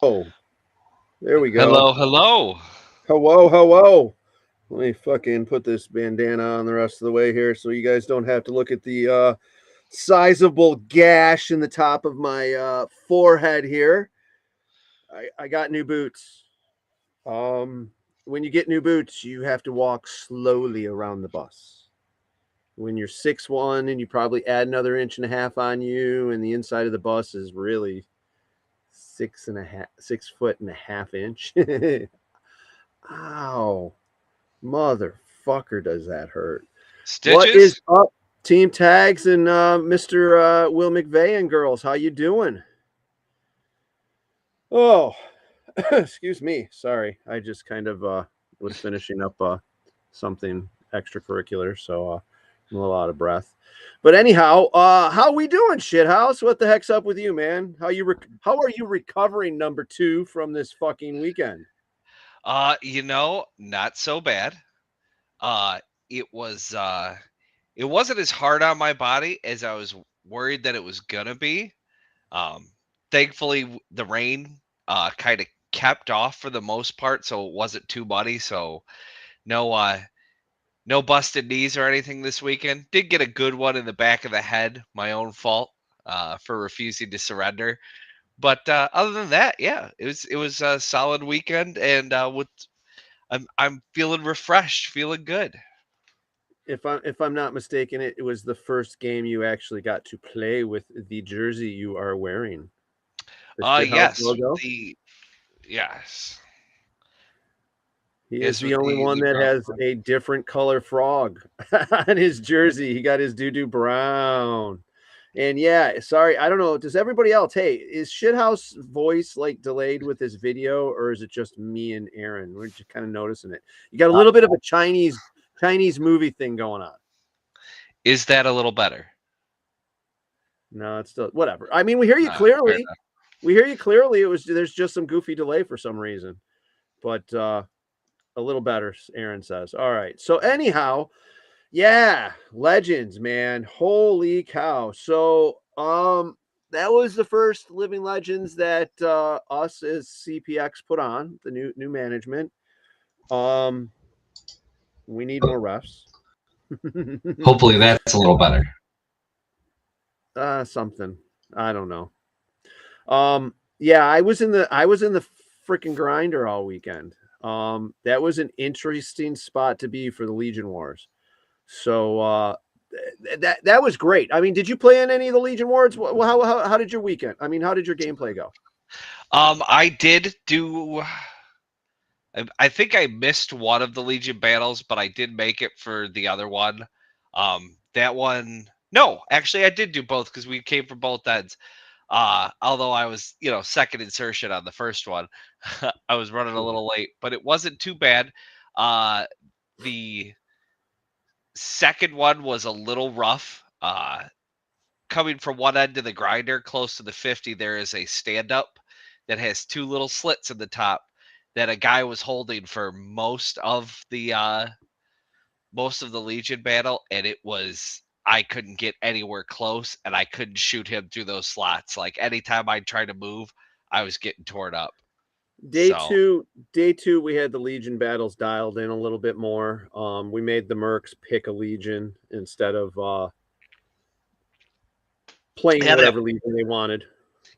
Oh, there we go. Hello, hello. Hello, hello. Let me fucking put this bandana on the rest of the way here so you guys don't have to look at the sizable gash in the top of my forehead here. I got new boots. Um, when you get new boots, you have to walk slowly around the bus. When you're 6'1" and you probably add another inch and a half on you, and the inside of the bus is really 6.5 inch. Ow, motherfucker, does that hurt? What Stitches? is up, Team Tags and Mr. Will McVeigh and girls? How you doing? Oh, excuse me. Sorry, I just kind of was finishing up something extracurricular, so I'm a little out of breath. But anyhow, how we doing, shithouse? What the heck's up with you, man? How are you recovering, number two, from this fucking weekend? Not so bad. Uh it was it wasn't as hard on my body as I was worried that it was gonna be. Um Thankfully the rain kind of kept off for the most part, so it wasn't too muddy, so no no busted knees or anything this weekend. Did get a good one in the back of the head, my own fault for refusing to surrender. But other than that, yeah, it was a solid weekend, and with I'm feeling refreshed, feeling good. If I'm not mistaken, it was the first game you actually got to play with the jersey you are wearing, the shithouse Yes, logo. the yes, He is yes, the with only one the that brown has one. a different color frog on his jersey. He got his doo doo brown. And yeah, sorry, I don't know. Does everybody else? Hey, is Shithouse voice like delayed with his video, or is it just me and Aaron? We're just kind of noticing it. You got a little bit of a Chinese movie thing going on. Is that a little better? No, it's still whatever. I mean, we hear you Fair clearly. enough. We hear you clearly. It was there's just some goofy delay for some reason, but a little better. Aaron says. All right. So anyhow, yeah, legends, man. Holy cow. So that was the first Living Legends that us as CPX put on, the new management. Um we need more refs. Hopefully that's a little better. Something. I don't know. Yeah, I was in the freaking grinder all weekend. That was an interesting spot to be for the Legion Wars. So that was great. I mean, did you play in any of the Legion Wars? How did your weekend? I mean, how did your gameplay go? I did do. I think I missed one of the Legion battles, but I did make it for the other one. That one. No, actually, I did do both because we came from both ends. Although I was, second insertion on the first one, I was running a little late, but it wasn't too bad. The second one was a little rough. Coming from one end of the grinder, close to the 50, there is a stand up that has two little slits in the top that a guy was holding for most of the Legion battle, and it was I couldn't get anywhere close, and I couldn't shoot him through those slots. Like anytime I tried to move, I was getting torn up. Day So two, day two, we had the Legion battles dialed in a little bit more. We made the Mercs pick a Legion instead of playing yeah, that whatever Legion they wanted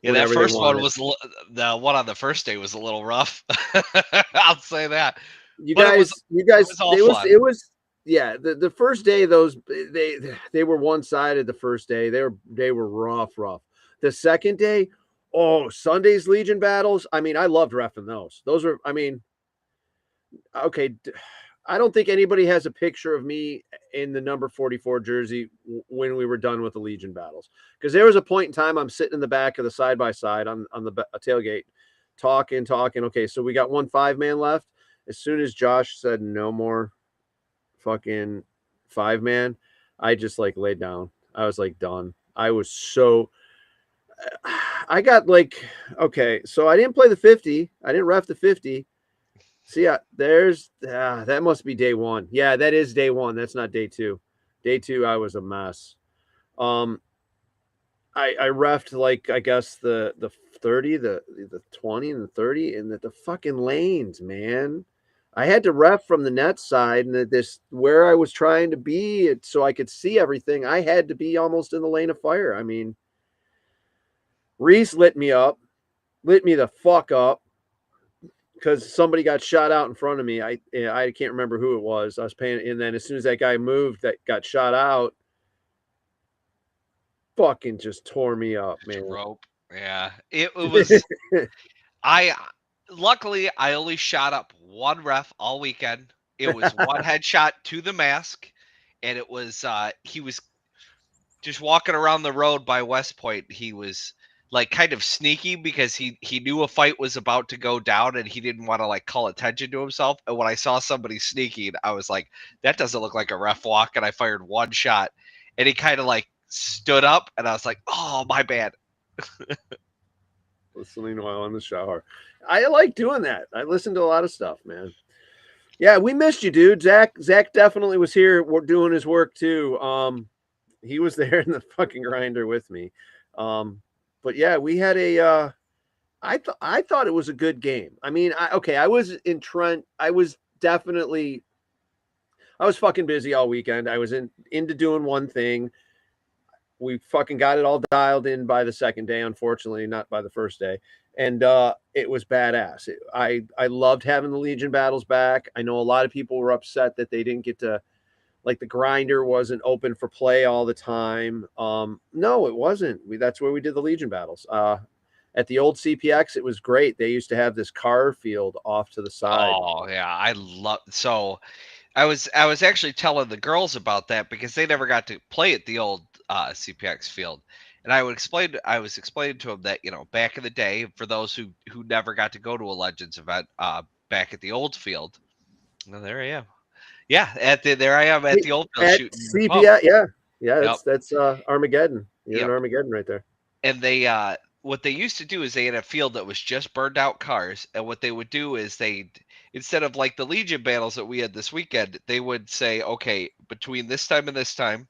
yeah that whenever they first one wanted. was the one on the first day was a little rough. I'll say that, You but it was guys, you it guys, was all it was, fun. it was, yeah. The first day, they were one sided. The first day, they were rough. The second day, oh, Sunday's Legion battles. I mean, I loved refing those. Those are, I mean, okay. I don't think anybody has a picture of me in the number 44 jersey when we were done with the Legion battles. Because there was a point in time I'm sitting in the back of the side by side on the tailgate, talking. Okay, so we got one 5-man left. As soon as Josh said no more fucking 5-man, I just like laid down. I was like done. I was so I got like okay, so I didn't play the 50. I didn't ref the 50. See, there's that must be day one. Yeah, that is day one. That's not day two. Day two, I was a mess. Um, I refed like I guess the 30, the 20 and the 30 and the fucking lanes, man. I had to ref from the net side and this where I was trying to be it so I could see everything. I had to be almost in the lane of fire. I mean, Reese lit me the fuck up because somebody got shot out in front of me. I can't remember who it was. I was paying, and then as soon as that guy moved that got shot out, fucking just tore me up, man. Rope. Yeah. It was I luckily I only shot up one ref all weekend. It was one headshot to the mask, and it was he was just walking around the road by West Point. He was like kind of sneaky because he knew a fight was about to go down and he didn't want to like call attention to himself. And when I saw somebody sneaking, I was like, that doesn't look like a ref walk. And I fired one shot and he kind of like stood up and I was like, oh, my bad. Listening while in the shower. I like doing that. I listen to a lot of stuff, man. Yeah, we missed you, dude. Zach definitely was here doing his work too. He was there in the fucking grinder with me. But yeah, we had a I thought it was a good game. I mean, I was in Trent. I was fucking busy all weekend. I was into doing one thing. We fucking got it all dialed in by the second day, unfortunately, not by the first day. And it was badass. I loved having the Legion battles back. I know a lot of people were upset that they didn't get to, like, the grinder wasn't open for play all the time. No, it wasn't. That's where we did the Legion battles. At the old CPX, it was great. They used to have this car field off to the side. Oh yeah, I was actually telling the girls about that because they never got to play at the old CPX field, and I was explaining to them that, you know, back in the day, for those who never got to go to a Legends event back at the old field, well, there I am. Yeah, there I am at the old field at shooting. CPX, yeah. Yep. That's Armageddon. You're Yep. in Armageddon right there. And they what they used to do is they had a field that was just burned out cars, and what they would do is instead of like the Legion battles that we had this weekend, they would say, okay, between this time and this time,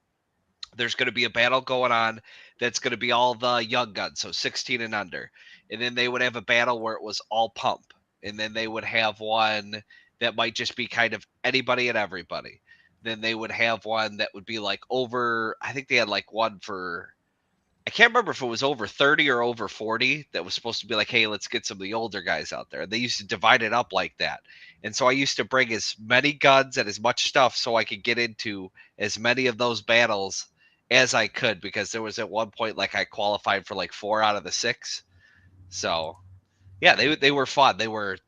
there's going to be a battle going on that's going to be all the young guns, so 16 and under. And then they would have a battle where it was all pump. And then they would have one that might just be kind of anybody and everybody. Then they would have one that would be like over, I think they had like one for, I can't remember if it was over 30 or over 40 that was supposed to be like, hey, let's get some of the older guys out there. They used to divide it up like that. And so I used to bring as many guns and as much stuff so I could get into as many of those battles as I could, because there was at one point like I qualified for like 4 out of the 6. So yeah, they were fun. They would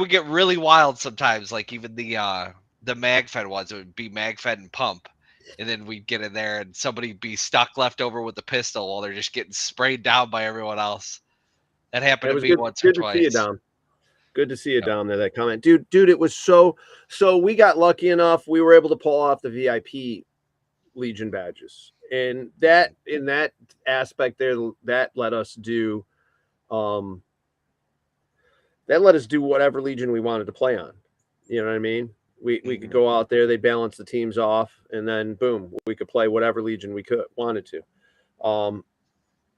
get really wild sometimes. Like even the MagFed ones, it would be MagFed and pump. And then we'd get in there and somebody'd be stuck left over with the pistol while they're just getting sprayed down by everyone else. That happened to me once or twice. Good to see you down. Good to see you down there. That comment, dude. It was so we got lucky enough. We were able to pull off the VIP Legion badges, and that in that aspect there, that let us do whatever Legion we wanted to play on. You know what I mean? We could go out there, they balance the teams off, and then boom, we could play whatever Legion we wanted to.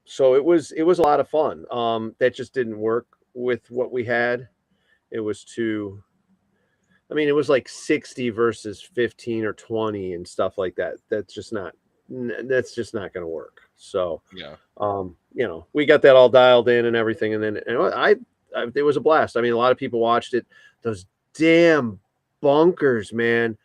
So it was a lot of fun. That just didn't work with what we had. It was it was like 60 versus 15 or 20 and stuff like that. That's just not going to work. So yeah, we got that all dialed in and everything, and then it was a blast. I mean, a lot of people watched it. Those damn bunkers, man,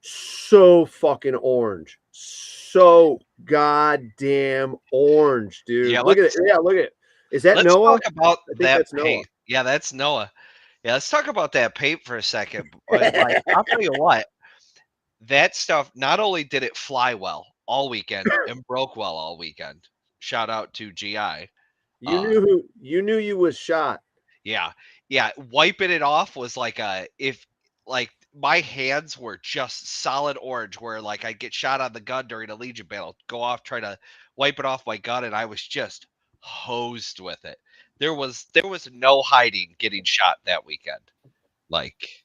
so fucking orange, so goddamn orange, dude. Yeah, look at it. Yeah, look at it. Is that let's Noah? Talk about that that's paint. Noah. Yeah, that's Noah. Yeah, let's talk about that paint for a second. Like, I'll tell you what, that stuff, not only did it fly well all weekend and broke well all weekend. Shout out to GI. You knew you was shot. Yeah. Wiping it off was like my hands were just solid orange, where like I get shot on the gun during a Legion battle, go off, try to wipe it off my gun, and I was just hosed with it. There was no hiding getting shot that weekend. Like,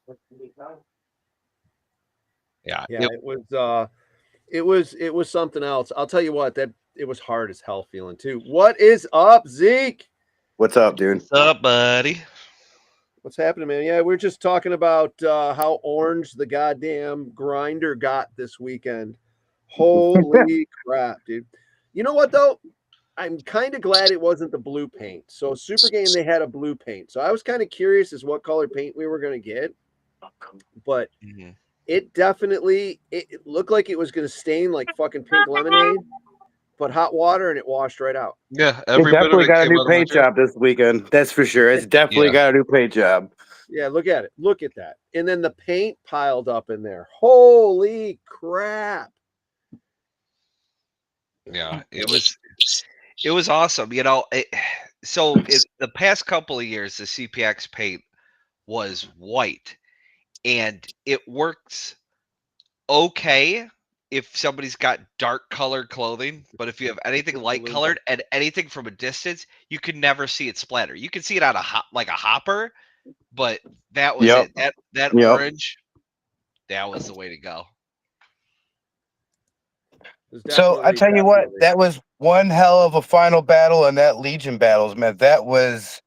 yeah, it was something else. I'll tell you what, that was hard as hell feeling too. What is up, Zeke? What's up, dude? What's up, buddy? What's happening, man? Yeah, we're just talking about how orange the goddamn grinder got this weekend. Holy crap, dude. You know what, though? I'm kind of glad it wasn't the blue paint. So Super Game, they had a blue paint. So I was kind of curious as what color paint we were going to get. But it definitely, it looked like it was going to stain like fucking pink lemonade. But hot water and it washed right out. Yeah, It definitely got a new paint job this weekend. That's for sure. It's definitely got a new paint job. Yeah, look at it. Look at that. And then the paint piled up in there. Holy crap. Yeah, it was awesome. You know, the past couple of years, the CPX paint was white, and it works okay if somebody's got dark colored clothing, but if you have anything light colored and anything from a distance, you can never see it splatter. You can see it on a hopper, but that was it. That orange, that was the way to go. So I tell you what, that was one hell of a final battle, and that Legion battles, man, that was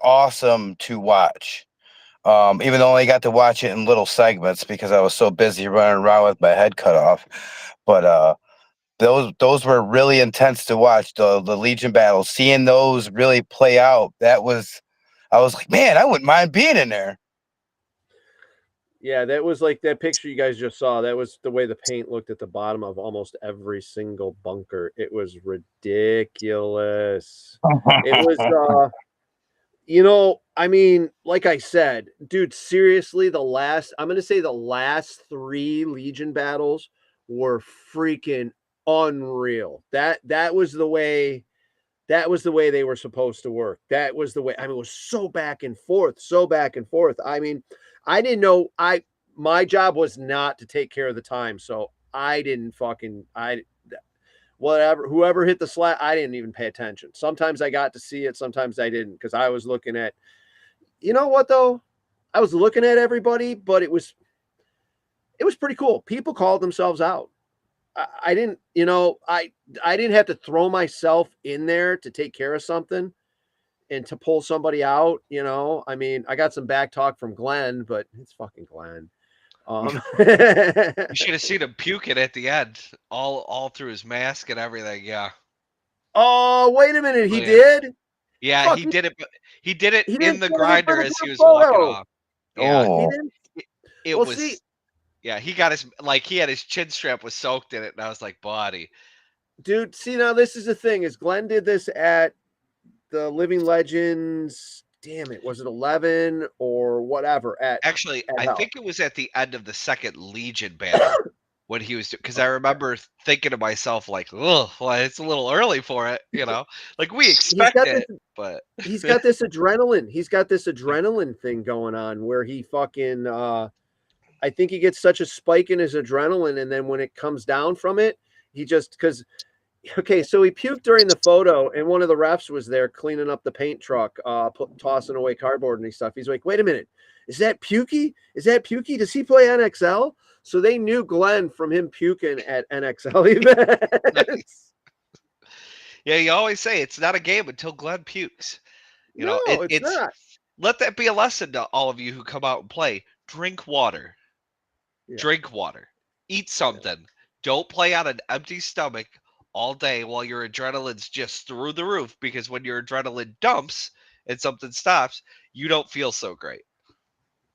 awesome to watch. Even though I got to watch it in little segments because I was so busy running around with my head cut off. But those were really intense to watch, the Legion battles. Seeing those really play out, I was like, man, I wouldn't mind being in there. Yeah, that was like that picture you guys just saw. That was the way the paint looked at the bottom of almost every single bunker. It was ridiculous. It was you know, I mean, like I said, dude, seriously, I'm going to say the last 3 Legion battles were freaking unreal. That was the way they were supposed to work. That was the way. I mean, it was so back and forth. I mean, I didn't know my job was not to take care of the time. So I didn't whoever hit the slap, I didn't even pay attention. Sometimes I got to see it, sometimes I didn't, because I was looking at, you know what though? I was looking at everybody, but it was pretty cool. People called themselves out. I didn't, you know, I didn't have to throw myself in there to take care of something and to pull somebody out, you know. I mean, I got some back talk from Glenn, but it's fucking Glenn. You should have seen him puking at the end, all through his mask and everything. Yeah. Oh, wait a minute, he did? Yeah, Fuck, he did it. He did it he in didn't the put it grinder in as he was photo. walking off. Yeah, Oh. it Well, was. see- Yeah, he got he had his chin strap was soaked in it, and I was like, buddy. Dude, see, now this is the thing, is Glenn did this at the Living Legends. Damn it, was it 11 or whatever? Actually, I hell. think it was at the end of the second Legion battle when he was, because I remember thinking to myself like, oh, well, it's a little early for it, you know, like we expect it, but he's got this adrenaline. He's got this adrenaline thing going on where he fucking, I think he gets such a spike in his adrenaline, and then when it comes down from it, he just, because okay, so he puked during the photo, and one of the refs was there cleaning up the paint truck, tossing away cardboard and stuff. He's like, wait a minute, is that Pukey? Does he play NXL? So they knew Glenn from him puking at NXL events. Yeah, you always say it's not a game until Glenn pukes. You know, it's not. Let that be a lesson to all of you who come out and play. Drink water. Yeah. Drink water. Eat something. Yeah. Don't play on an empty stomach all day while your adrenaline's just through the roof, because when your adrenaline dumps and something stops, you don't feel so great.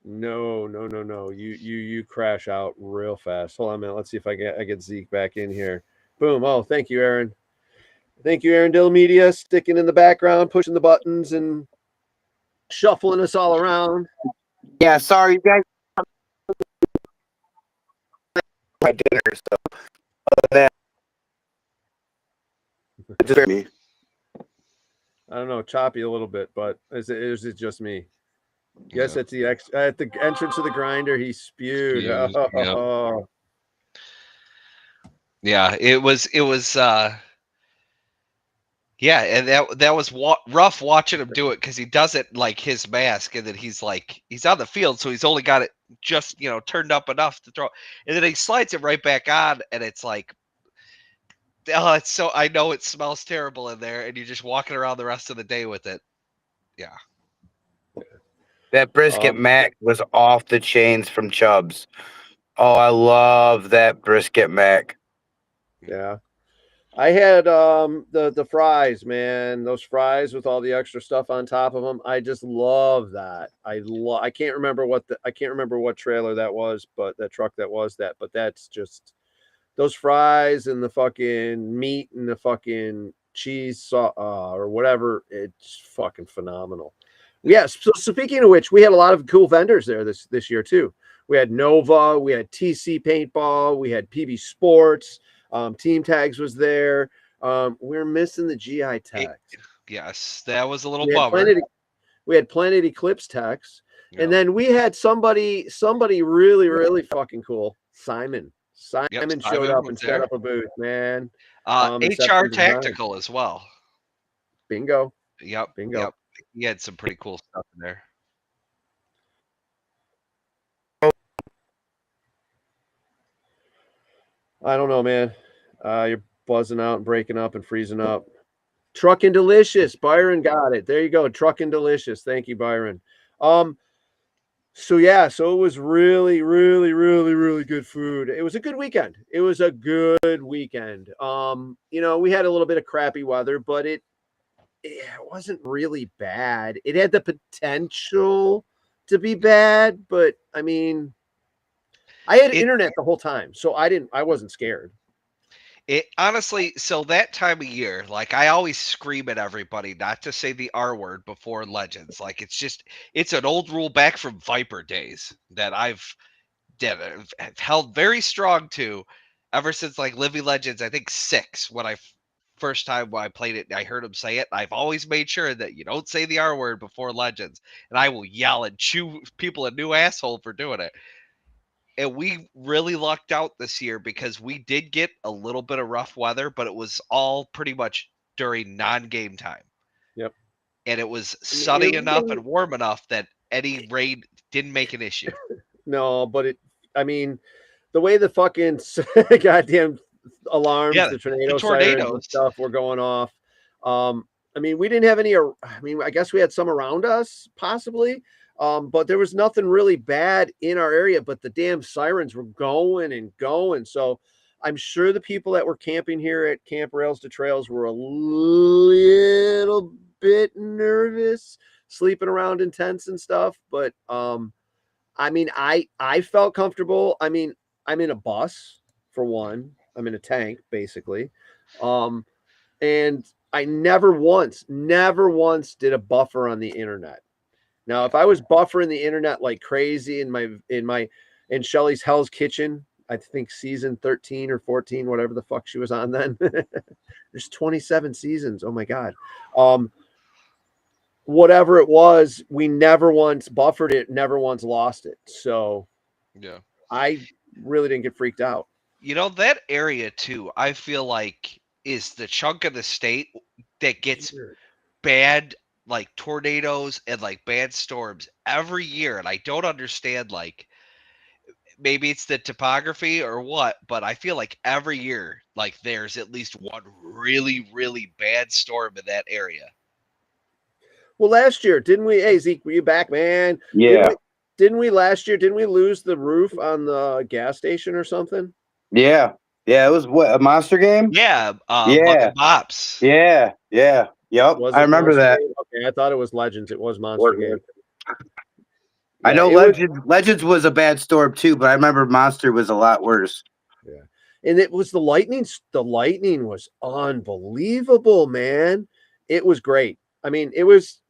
No. You crash out real fast. Hold on a minute. Let's see if I get Zeke back in here. Boom. Oh, thank you, Aaron. Thank you, Aaron Dill Media, sticking in the background, pushing the buttons and shuffling us all around. Yeah, sorry, you guys. My dinner, so just me. I don't know, choppy a little bit, but is it just me? Yes, at the entrance of the grinder, he spewed. Yeah, it was yeah, and that was rough watching him do it, because he does it like his mask, and then he's on the field, so he's only got it just, you know, turned up enough to throw, and then he slides it right back on, and it's like Oh, it's so I know it smells terrible in there, and you're just walking around the rest of the day with it. Yeah. That brisket mac was off the chains from Chubb's. Oh, I love that brisket mac. Yeah. I had the fries, man. Those fries with all the extra stuff on top of them. I just love that. I can't remember what trailer that was, but that truck that was that. But that's just those fries and the fucking meat and the fucking cheese or whatever. It's fucking phenomenal. Yes. So speaking of which, we had a lot of cool vendors there this year too. We had Nova, we had TC Paintball, we had PB Sports. Team Tags was there. We're missing the GI Tech. Yes, that was a little We bummer. had Planet Eclipse Techs, and then we had somebody really, really fucking cool. Simon Simon showed up and was set there. up a booth, man. HR Inception Design. Tactical as well. Bingo. Yep. Bingo. Yep. He had some pretty cool stuff in there. I don't know, man. You're buzzing out and breaking up and freezing up. Truckin' Delicious. Byron got it. There you go. Truckin' Delicious. Thank you, Byron. So it was really, really, really, really good food. It was a good weekend. We had a little bit of crappy weather, but it wasn't really bad. It had the potential to be bad, but I mean, I had internet the whole time, so I wasn't scared. It honestly, so that time of year, like I always scream at everybody not to say the R word before Legends. Like it's an old rule back from Viper days that I've held very strong to ever since like Living Legends, I think 6, when first time when I played it, I heard him say it. I've always made sure that you don't say the R word before Legends, and I will yell and chew people a new asshole for doing it. And we really lucked out this year because we did get a little bit of rough weather, but it was all pretty much during non-game time. Yep. And it was sunny enough and warm enough that any rain didn't make an issue. No, but the way the fucking goddamn alarms, the tornadoes and stuff were going off. We didn't have any. I guess we had some around us, possibly. But there was nothing really bad in our area, but the damn sirens were going and going. So I'm sure the people that were camping here at Camp Rails to Trails were a little bit nervous, sleeping around in tents and stuff. But I felt comfortable. I'm in a bus for one. I'm in a tank, basically. And I never once did a buffer on the internet. Now, if I was buffering the internet like crazy in Shelly's Hell's Kitchen, I think season 13 or 14, whatever the fuck she was on then. There's 27 seasons. Oh my God. Whatever it was, we never once buffered it, never once lost it. So yeah, I really didn't get freaked out. That area too, I feel like is the chunk of the state that gets bad like tornadoes and like bad storms every year. And I don't understand, like maybe it's the topography or what, but I feel like every year, like there's at least one really, really bad storm in that area. Well, last year, didn't we? Hey, Zeke, were you back, man? Yeah. Didn't we last year? Didn't we lose the roof on the gas station or something? Yeah. Yeah. It was what, a monster game? Yeah. Yeah. Bops. Yeah. Yeah. Yep. I remember that. Okay, I thought it was Legends. It was Monster Game. I know Legends was a bad storm too, but I remember Monster was a lot worse. Yeah. And it was the lightning. The lightning was unbelievable, man. It was great. It was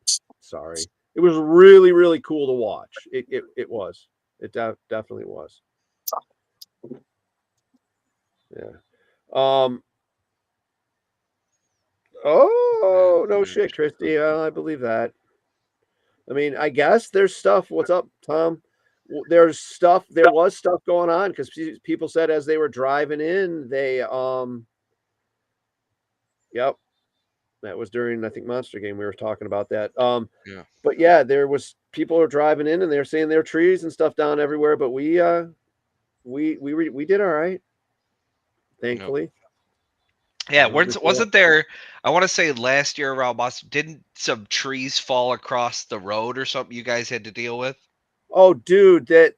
really, really cool to watch. It was. It definitely was. Yeah. Oh, no shit, Christy. I believe that. I guess there's stuff. What's up, Tom? There was stuff going on because people said as they were driving in, they yep. That was during, I think, Monster Game. We were talking about that. Yeah. But yeah, there was people were driving in and they were saying there were trees and stuff down everywhere. But we did all right, thankfully. Yeah, Never before. wasn't there? I want to say last year around Boston, didn't some trees fall across the road or something you guys had to deal with? Oh, dude, that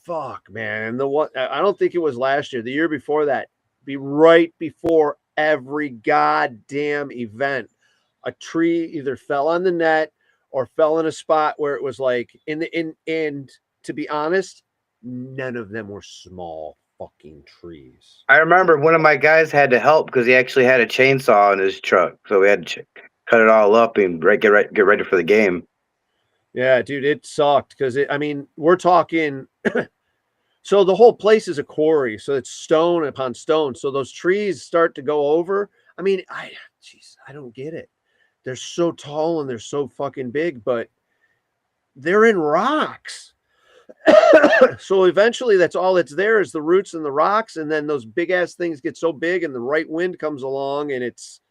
fuck, man. The one I don't think it was last year. The year before that, be right before every goddamn event, a tree either fell on the net or fell in a spot where it was like in the in and to be honest, none of them were small fucking trees. I remember one of my guys had to help because he actually had a chainsaw in his truck, so we had to cut it all up and get ready for the game. Yeah, dude, it sucked because I mean, we're talking. So the whole place is a quarry, so it's stone upon stone. So those trees start to go over. I mean, I don't get it. They're so tall and they're so fucking big, but they're in rocks. So eventually, that's all that's there is the roots and the rocks, and then those big ass things get so big, and the right wind comes along, and it's.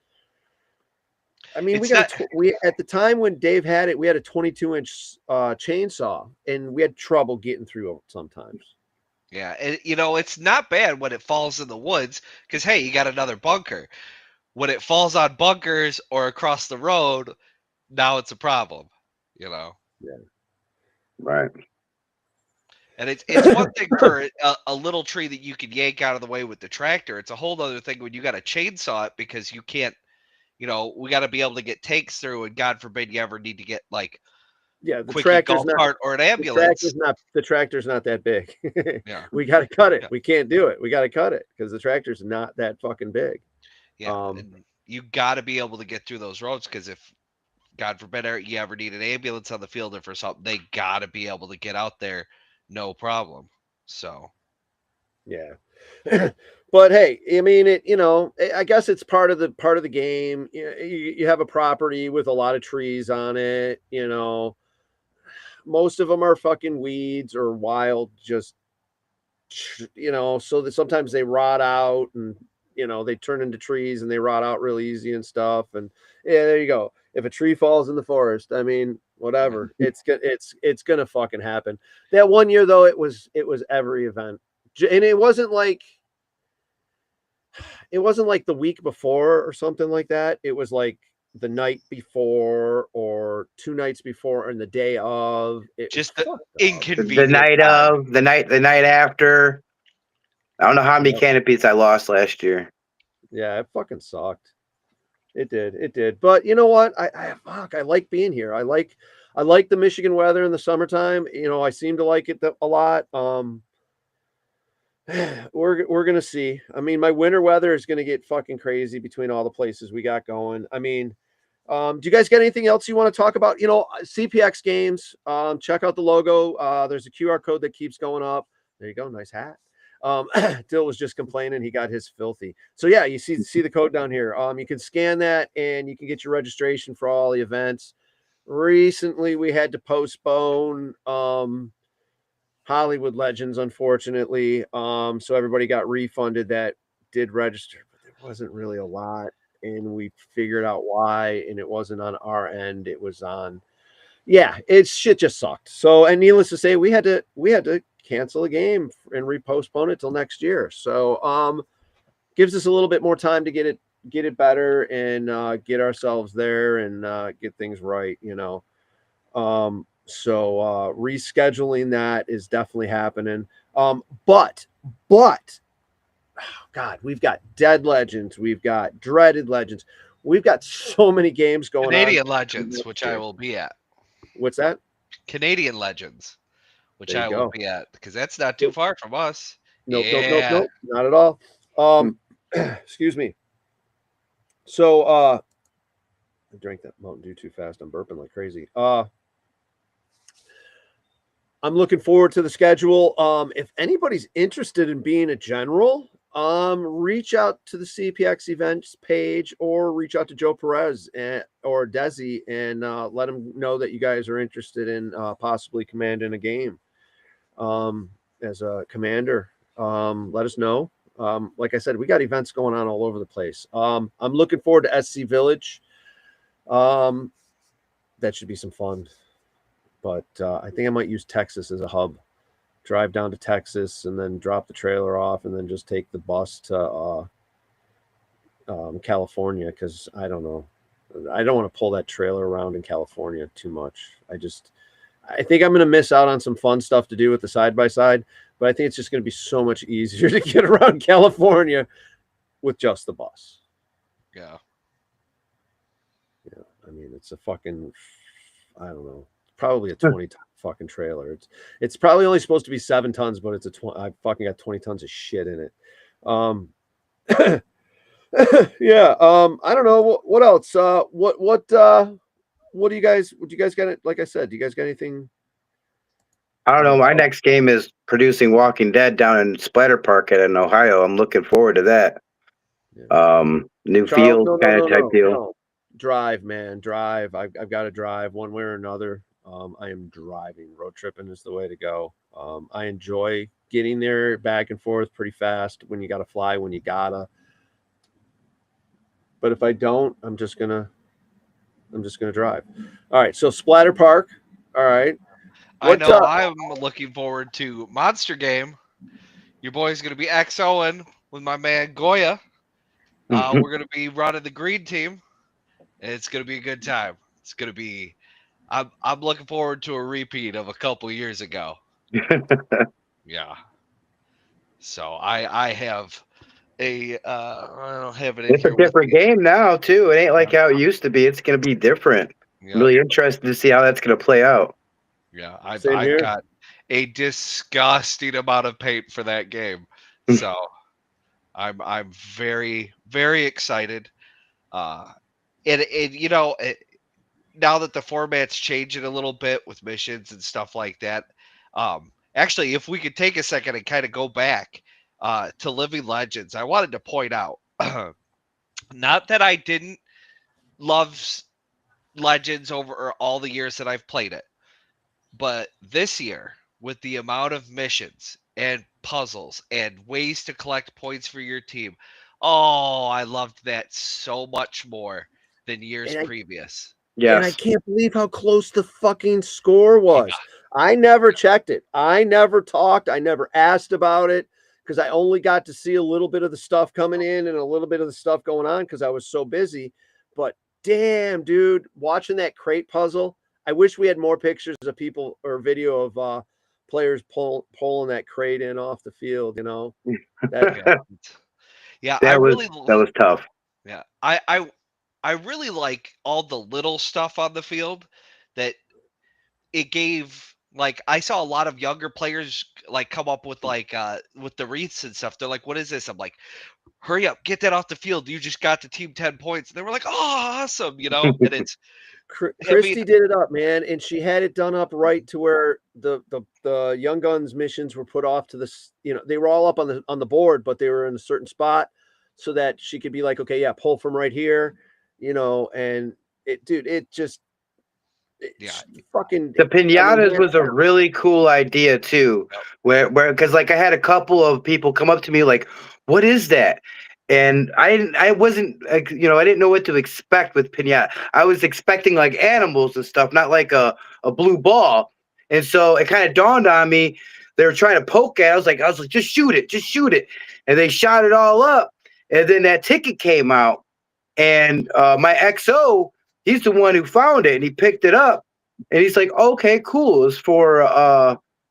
I mean, we It's got not. we at the time when Dave had it, we had a 22-inch chainsaw, and we had trouble getting through it sometimes. Yeah, it's not bad when it falls in the woods because hey, you got another bunker. When it falls on bunkers or across the road, now it's a problem. You know. Yeah. Right. And it's one thing for a little tree that you can yank out of the way with the tractor. It's a whole other thing when you got to chainsaw it because you can't. We got to be able to get tanks through, and God forbid you ever need to get like Yeah, the quickie tractor's golf not cart or an the ambulance. tractor's not that big. Yeah, We got to cut it. Yeah. We can't do it. We got to cut it because the tractor's not that fucking big. yeah, and you got to be able to get through those roads because if God forbid you ever need an ambulance on the field or for something, they got to be able to get out there, no problem. So. Yeah. But hey, I mean it, I guess it's part of the game. You have a property with a lot of trees on it, most of them are fucking weeds or wild, just so that sometimes they rot out and they turn into trees and they rot out real easy and stuff. And yeah, there you go. If a tree falls in the forest, I mean, whatever, it's gonna fucking happen. That one year though, it was every event, and it wasn't like the week before or something like that. It was like the night before or 2 nights before and the day of. It Just was the fucked up. The inconvenient night time. of, the night after. I don't know how many Yep. canopies I lost last year. Yeah, it fucking sucked. It did. But you know what? I like being here. I like the Michigan weather in the summertime. I seem to like it a lot. We're gonna see. I mean, my winter weather is gonna get fucking crazy between all the places we got going. I mean, do you guys got anything else you want to talk about? CPX games. Check out the logo. There's a QR code that keeps going up. There you go. Nice hat. Dill was just complaining he got his filthy. So yeah, you see the code down here. You can scan that and you can get your registration for all the events. Recently, we had to postpone Hollywood Legends, unfortunately. So everybody got refunded that did register, but there wasn't really a lot, and we figured out why, and it wasn't on our end. It was on, yeah, shit just sucked. So, and needless to say, we had to cancel a game and repostpone it till next year. So, gives us a little bit more time to get it better and get ourselves there and get things right. So rescheduling that is definitely happening. But God, we've got Dead Legends, we've got Dreaded Legends, we've got so many games going Canadian on. Legends, which I will be at. What's that? Canadian Legends, which There you I will go. be at because that's not too far from us. Nope, Yeah. not at all. Excuse me. So I drank that Mountain Dew too fast. I'm burping like crazy. I'm looking forward to the schedule. If anybody's interested in being a general, reach out to the CPX events page or reach out to Joe Perez or Desi and let them know that you guys are interested in possibly commanding a game as a commander. Let us know. Like I said, we got events going on all over the place. I'm looking forward to SC Village. That should be some fun. But I think I might use Texas as a hub. Drive down to Texas and then drop the trailer off and then just take the bus to California, because I don't know. I don't want to pull that trailer around in California too much. I think I'm going to miss out on some fun stuff to do with the side by side, but I think it's just going to be so much easier to get around California with just the bus. Yeah. Yeah, I mean, it's a fucking, I don't know, probably a 20-ton fucking trailer. It's probably only supposed to be 7 tons, but it's a 20. I fucking got 20 tons of shit in it. Yeah. I don't know what else. What do you guys got it? Like I said, do you guys got anything? I don't know. My next game is producing Walking Dead down in Splatter Park in Ohio. I'm looking forward to that. Yeah. New Charles, field kind of type deal. no. Drive, man, drive. I've got to drive one way or another. I am driving. Road tripping is the way to go. I enjoy getting there back and forth pretty fast when you got to fly, when you gotta. But if I don't, I'm just gonna drive. All right. So Splatter Park. All right. I know I'm looking forward to Monster Game. Your boy's going to be XOing with my man Goya. We're going to be running the green team, and it's going to be a good time. It's going to be. I'm looking forward to a repeat of a couple years ago. Yeah. So I have I don't have it in It's here a different game now too. It ain't like how it used to be. It's going to be different. Yeah. I'm really interested to see how that's going to play out. Yeah, I've got a disgusting amount of paint for that game, so I'm very, very excited. And you know, now that the format's changing a little bit with missions and stuff like that, actually, if we could take a second and kind of go back to Living Legends, I wanted to point out, not that I didn't love Legends over all the years that I've played it, but this year, with the amount of missions and puzzles and ways to collect points for your team, oh, I loved that so much more than years previous. Yes. And I can't believe how close the fucking score was. Yeah. I never checked it. I never talked. I never asked about it because I only got to see a little bit of the stuff coming in and a little bit of the stuff going on because I was so busy. But damn, dude, watching that crate puzzle, I wish we had more pictures of people or video of players pulling that crate in off the field, you know. Yeah, that was tough. Yeah. I really like all the little stuff on the field that it gave. Like, I saw a lot of younger players like come up with like with the wreaths and stuff. They're like, "What is this?" I'm like, "Hurry up, get that off the field. You just got the team 10 points." And they were like, "Oh, awesome," you know. And it's Christy did it up, man, and she had it done up right to where the Young Guns missions were put off to this. You know, they were all up on the board, but they were in a certain spot so that she could be like, "Okay, yeah, pull from right here," you know. And fucking the pinatas was a really cool idea too. Where because like I had a couple of people come up to me like, "What is that?" And I wasn't, you know, I didn't know what to expect with pinata. I was expecting like animals and stuff, not like a blue ball. And so it kind of dawned on me. They were trying to poke at it. I was like, just shoot it. And they shot it all up. And then that ticket came out. And my XO, he's the one who found it and he picked it up. And he's like, okay, cool. It's for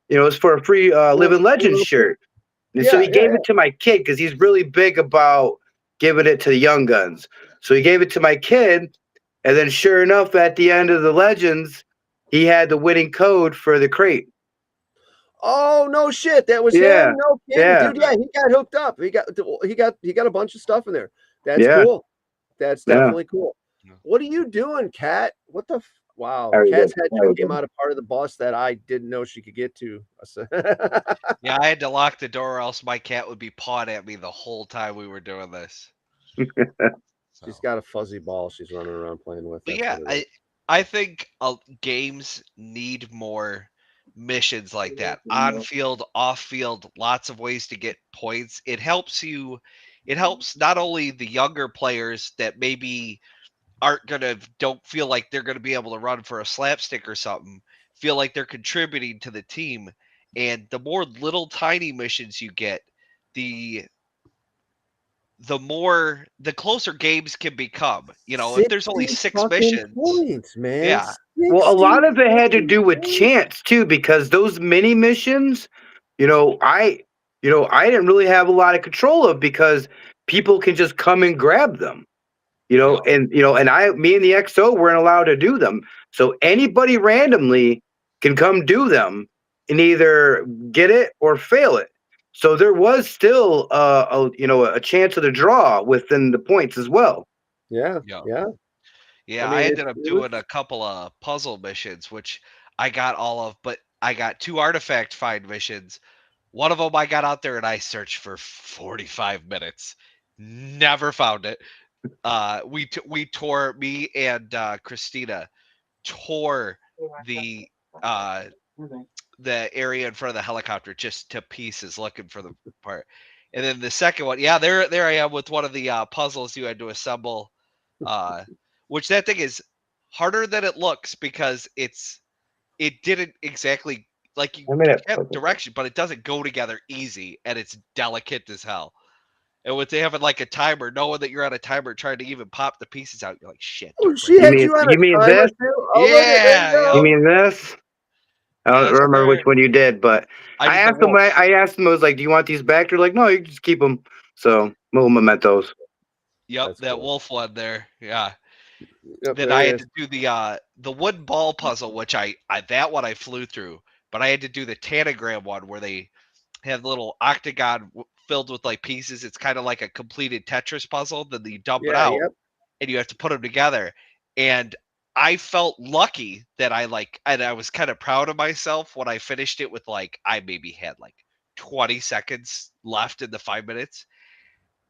it's for a free Living Legends shirt. And so he gave it to my kid because he's really big about giving it to the Young Guns. So he gave it to my kid, and then sure enough, at the end of the Legends, he had the winning code for the crate. Oh no shit! That was him. No kidding, dude. Yeah, he got hooked up. He got a bunch of stuff in there. That's cool. That's definitely cool. What are you doing, Kat? What the? Wow, Kat's head came out of part of the bus that I didn't know she could get to. Yeah, I had to lock the door, or else my cat would be pawing at me the whole time we were doing this. She's got a fuzzy ball she's running around playing with. But yeah, I think games need more missions like that. On field, off field, lots of ways to get points. It helps not only the younger players that maybe don't feel like they're gonna be able to run for a slapstick or something, feel like they're contributing to the team. And the more little tiny missions you get, the the closer games can become. You know, if there's only 60 6 fucking missions, points, man. yeah. Well, a 60 lot of it had to fucking do with points. chance too, because those mini missions, I didn't really have a lot of control of because people can just come and grab them. Yeah. And me and the XO weren't allowed to do them. So anybody randomly can come do them and either get it or fail it. So there was still a chance of the draw within the points as well. Yeah, Yeah. yeah. Yeah, mean, I it ended up was- doing a couple of puzzle missions, which I got all of, but I got 2 artifact find missions. One of them I got out there and I searched for 45 minutes. Never found it. We tore, me and Christina tore the area in front of the helicopter just to pieces looking for the part. And then the second one, yeah, there I am with one of the puzzles you had to assemble, which that thing is harder than it looks because it didn't exactly like you I mean, have direction, but it doesn't go together easy, and it's delicate as hell. And with they having like a timer, knowing that you're on a timer, trying to even pop the pieces out, you're like, shit. Oh, Don't she break had it." you on you a mean timer this? too? Oh, look at there you Yeah, go. You mean this? I don't Yes, remember which sir. one you did, but I I did the asked them. wolf. I asked them. I was like, "Do you want these back?" They're like, "No, you can just keep them." So little mementos. Yep, That's that cool. wolf one there. Yeah. Yep, Then there I it had is. to do the wooden ball puzzle, which I that one I flew through, but I had to do the tanagram one where they have the little octagon filled with like pieces. It's kind of like a completed Tetris puzzle. Then you dump it Yeah, out, yep. and you have to put them together. And I felt lucky that and I was kind of proud of myself when I finished it with like I maybe had like 20 seconds left in the 5 minutes.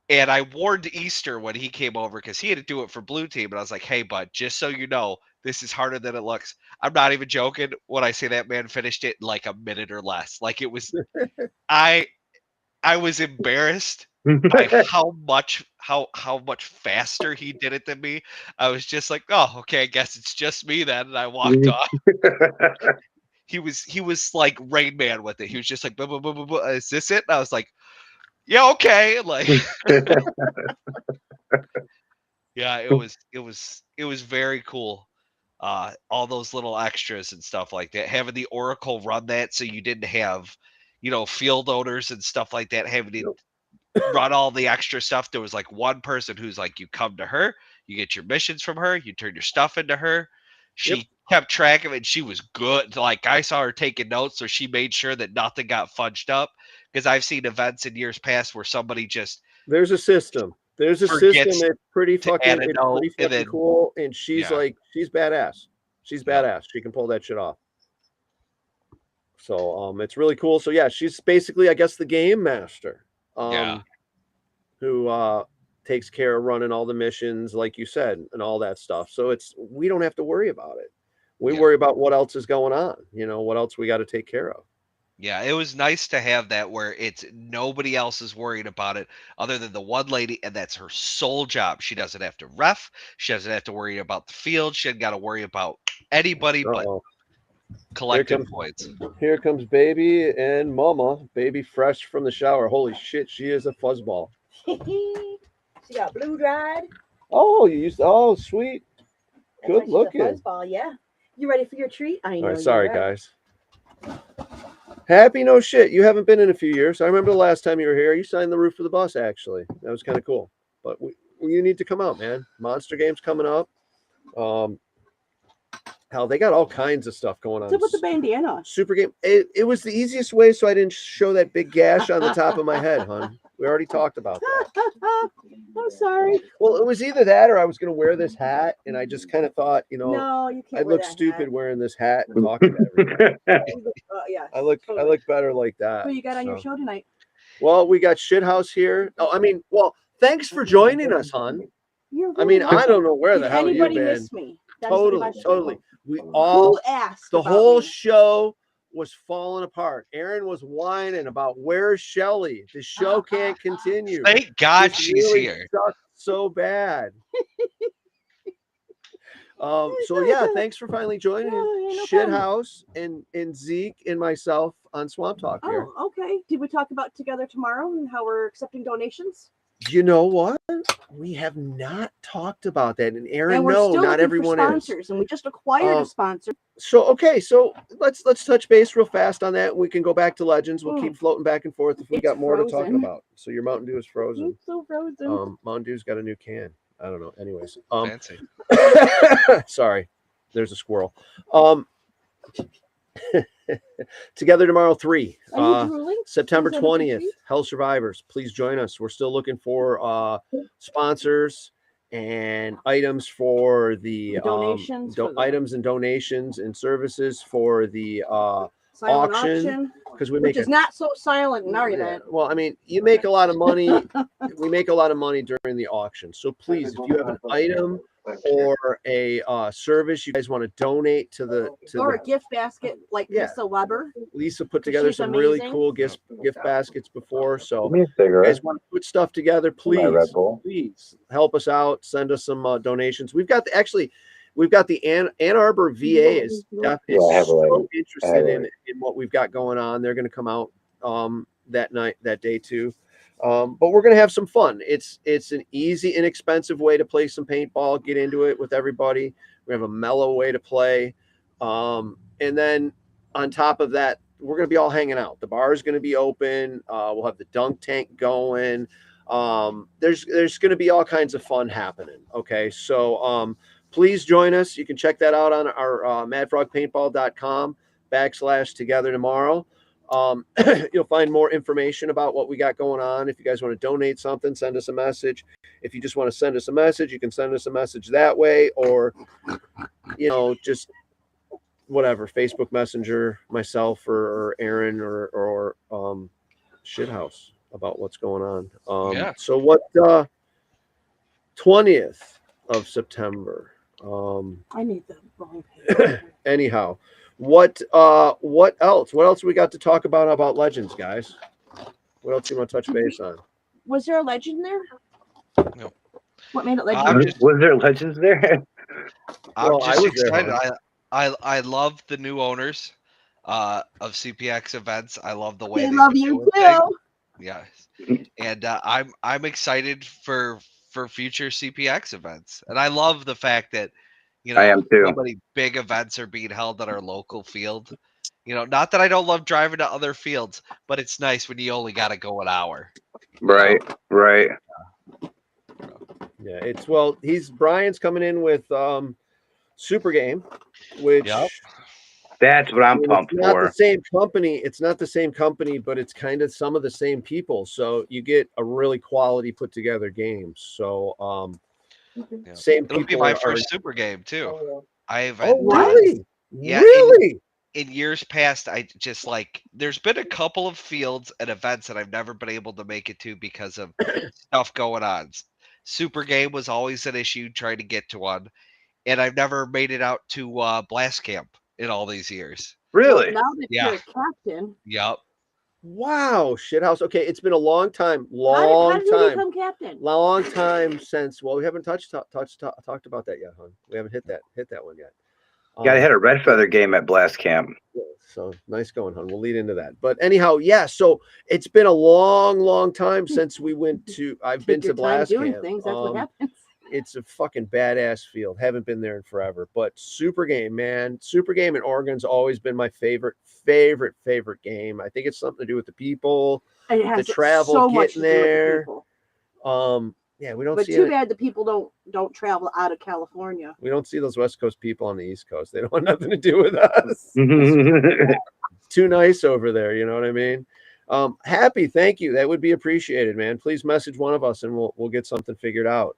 And I warned Easter when he came over because he had to do it for Blue Team. And I was like, hey, bud, just so you know, this is harder than it looks. I'm not even joking when I say that man finished it in like a minute or less. Like it was, I was embarrassed by how much faster he did it than me. I was just like, oh, okay, I guess it's just me then. And I walked off. He was like Rain Man with it. He was just like, "Buh, buh, buh, buh, buh. Is this it?" And I was like, yeah, okay. Like yeah, it was very cool. All those little extras and stuff like that. Having the Oracle run that so you didn't have, field owners and stuff like that having to run all the extra stuff. There was like one person who's like, you come to her, you get your missions from her, you turn your stuff into her. She kept track of it. And she was good. Like I saw her taking notes, so she made sure that nothing got fudged up. Because I've seen events in years past where somebody just There's a system. There's a system forgets that's pretty to add a fucking, note and then cool. And she's yeah. like, she's badass. She's Yeah. badass. She can pull that shit off. So it's really cool. So yeah, she's basically, I guess, the game master. Yeah. Who takes care of running all the missions, like you said, and all that stuff. So we don't have to worry about it. We Yeah. worry about what else is going on, what else we got to take care of. Yeah, it was nice to have that where it's nobody else is worried about it other than the one lady, and that's her sole job. She doesn't have to ref. She doesn't have to worry about the field. She hasn't got to worry about anybody but Uh-oh. collecting points. Here comes baby and mama, baby fresh from the shower. Holy shit, she is a fuzzball. She got blue dried. Oh, sweet. That's Good why she's a looking. fuzzball, yeah. You ready for your treat? I know. All right, sorry, you are. guys. Happy no shit. You haven't been in a few years. I remember the last time you were here. You signed the roof of the bus, actually. That was kind of cool. But you need to come out, man. Monster Game's coming up. Hell, they got all kinds of stuff going on. What's up with the bandana? Super Game. It was the easiest way so I didn't show that big gash on the top of my head, hon. We already talked about that. I'm sorry. Well, it was either that or I was going to wear this hat, and I just kind of thought, No, you can't. I'd wear look that stupid hat. wearing this hat and talking to everybody. Yeah. I look better like that. Who you got on your so. show tonight? Well, we got Shithouse here. Thanks for joining us, hon. You're I mean, welcome. I don't know where the Did hell you've anybody been. miss me? That's the question. Totally. We all, Who asked? the about whole me? show was falling apart. Aaron was whining about where's Shelly. The show can't continue. Thank God This she's really here. sucked so bad. So yeah, thanks for finally joining No Shithouse and Zeke and myself on Swamp Talk here. Oh, okay. Did we talk about together tomorrow and how we're accepting donations? You know what? We have not talked about that. And Aaron, And we're no, still not looking everyone for is. sponsors, and we just acquired a sponsor. So okay, so let's touch base real fast on that. We can go back to Legends. We'll keep floating back and forth if we It's got more to talk frozen. about. So your Mountain Dew is frozen. It's so frozen. Mountain Dew's got a new can. I don't know. Anyways, Fancy. sorry, there's a squirrel. Together Tomorrow 3, Are you drooling? September Is that a 20th, treat? Hell Survivors. Please join us. We're still looking for sponsors and items for the Donations for the- items and donations and services for the Silent auction, because we which make is not so silent in our event. well, I mean, you make a lot of money. We make a lot of money during the auction. So please, if you have an item or a service you guys want to donate to the Or a gift basket like Yeah. Lisa Weber. Lisa put together She's some really amazing. cool gift baskets before. So Give me a if you cigarette. guys want to put stuff together, My Red please, Bull. please help us out. Send us some donations. We've got the Ann Arbor VA is Yeah, I have a so lighter. interested in what we've got going on. They're going to come out that day too. But we're going to have some fun. It's an easy, inexpensive way to play some paintball, get into it with everybody. We have a mellow way to play. And then on top of that, we're going to be all hanging out. The bar is going to be open. We'll have the dunk tank going. There's going to be all kinds of fun happening. Okay. So, please join us. You can check that out on our madfrogpaintball.com/together tomorrow. You'll find more information about what we got going on. If you guys want to donate something, send us a message. If you just want to send us a message, you can send us a message that way, or just whatever, Facebook Messenger, myself or Aaron or Shithouse about what's going on. Yeah. So what 20th of September. I need the wrong page. Anyhow, what else? What else we got to talk about Legends, guys? What else you want to touch base on? Was there a legend there? No. What made it I'm legendary? just- Was there legends there? I'm Well, I just was there, excited. I love the new owners of CPX events. I love the way They they've love been you doing things. too. Yes, and I'm excited for future CPX events, and I love the fact that I am too. so many big events are being held at our local field. Not that I don't love driving to other fields, but it's nice when you only got to go an hour. Right, right. Yeah, Brian's coming in with Super Game, which Yep. That's what I'm pumped it's not for. the same company. It's not the same company, but it's kind of some of the same people. So you get a really quality put together game. So Yeah. same It'll be people my are first Super Game too. I've really? Yeah, Really? in years past, I just there's been a couple of fields and events that I've never been able to make it to because of stuff going on. Super Game was always an issue trying to get to one, and I've never made it out to Blast Camp in all these years. Really? Well, now that Yeah. you're a captain, Yep. Wow, shithouse. Okay, it's been a long time, how did you become captain? long time since. Well, we haven't talked about that yet, hon. We haven't hit that one yet. Yeah, I had a red feather game at Blast Camp. So nice going, hon. We'll lead into that. But anyhow, yeah. So it's been a long time since we went to. I've been Take to your time Blast doing Camp. things. That's what happens. It's a fucking badass field. Haven't been there in forever. But Super Game, man. Super Game in Oregon's always been my favorite game. I think it's something to do with the people. It has travel, so much getting to do with the there. people. Yeah, we don't But see too it. bad the people don't travel out of California. We don't see those West Coast people on the East Coast. They don't want nothing to do with us. Too nice over there. You know what I mean? Happy, thank you. That would be appreciated, man. Please message one of us and we'll get something figured out.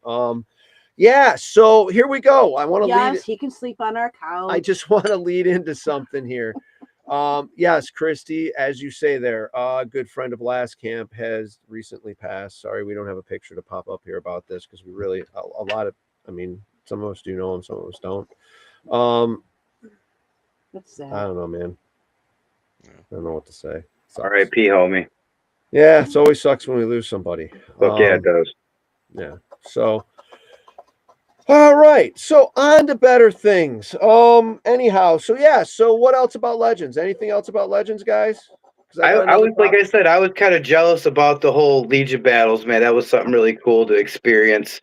Yeah, so here we go. I want to Yes, he can sleep on our couch. I just want to lead into something here. Yes, Christy, as you say there, a good friend of Last Camp has recently passed. Sorry, we don't have a picture to pop up here about this because we really a lot of, I mean, some of us do know him, some of us don't. That's sad. I don't know, man. I don't know what to say. R.I.P. homie. Yeah, it's always sucks when we lose somebody. Fuck yeah, it does. Yeah. So, all right. So on to better things. Anyhow, so yeah. So what else about Legends? Anything else about Legends, guys? 'Cause I, got I another was like pop- I said, I was kind of jealous about the whole Legion battles, man. That was something really cool to experience.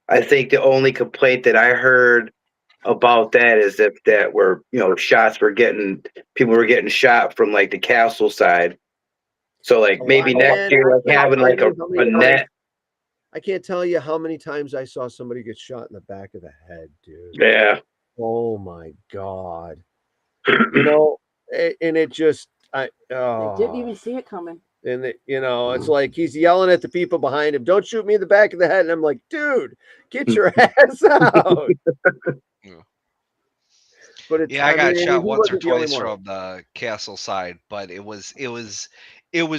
I think the only complaint that I heard about that is that were people were getting shot from like the castle side. So like Oh, maybe next man, year, I like can't having tell like you how many a times- net. I can't tell you how many times I saw somebody get shot in the back of the head, dude. Yeah. Oh my god. You know, and it just I didn't even see it coming. and it's like he's yelling at the people behind him, "Don't shoot me in the back of the head." And I'm like, dude, get your ass out. Yeah. But it's, Yeah, I got mean, shot he once or wasn't the only twice one. from the castle side, but it was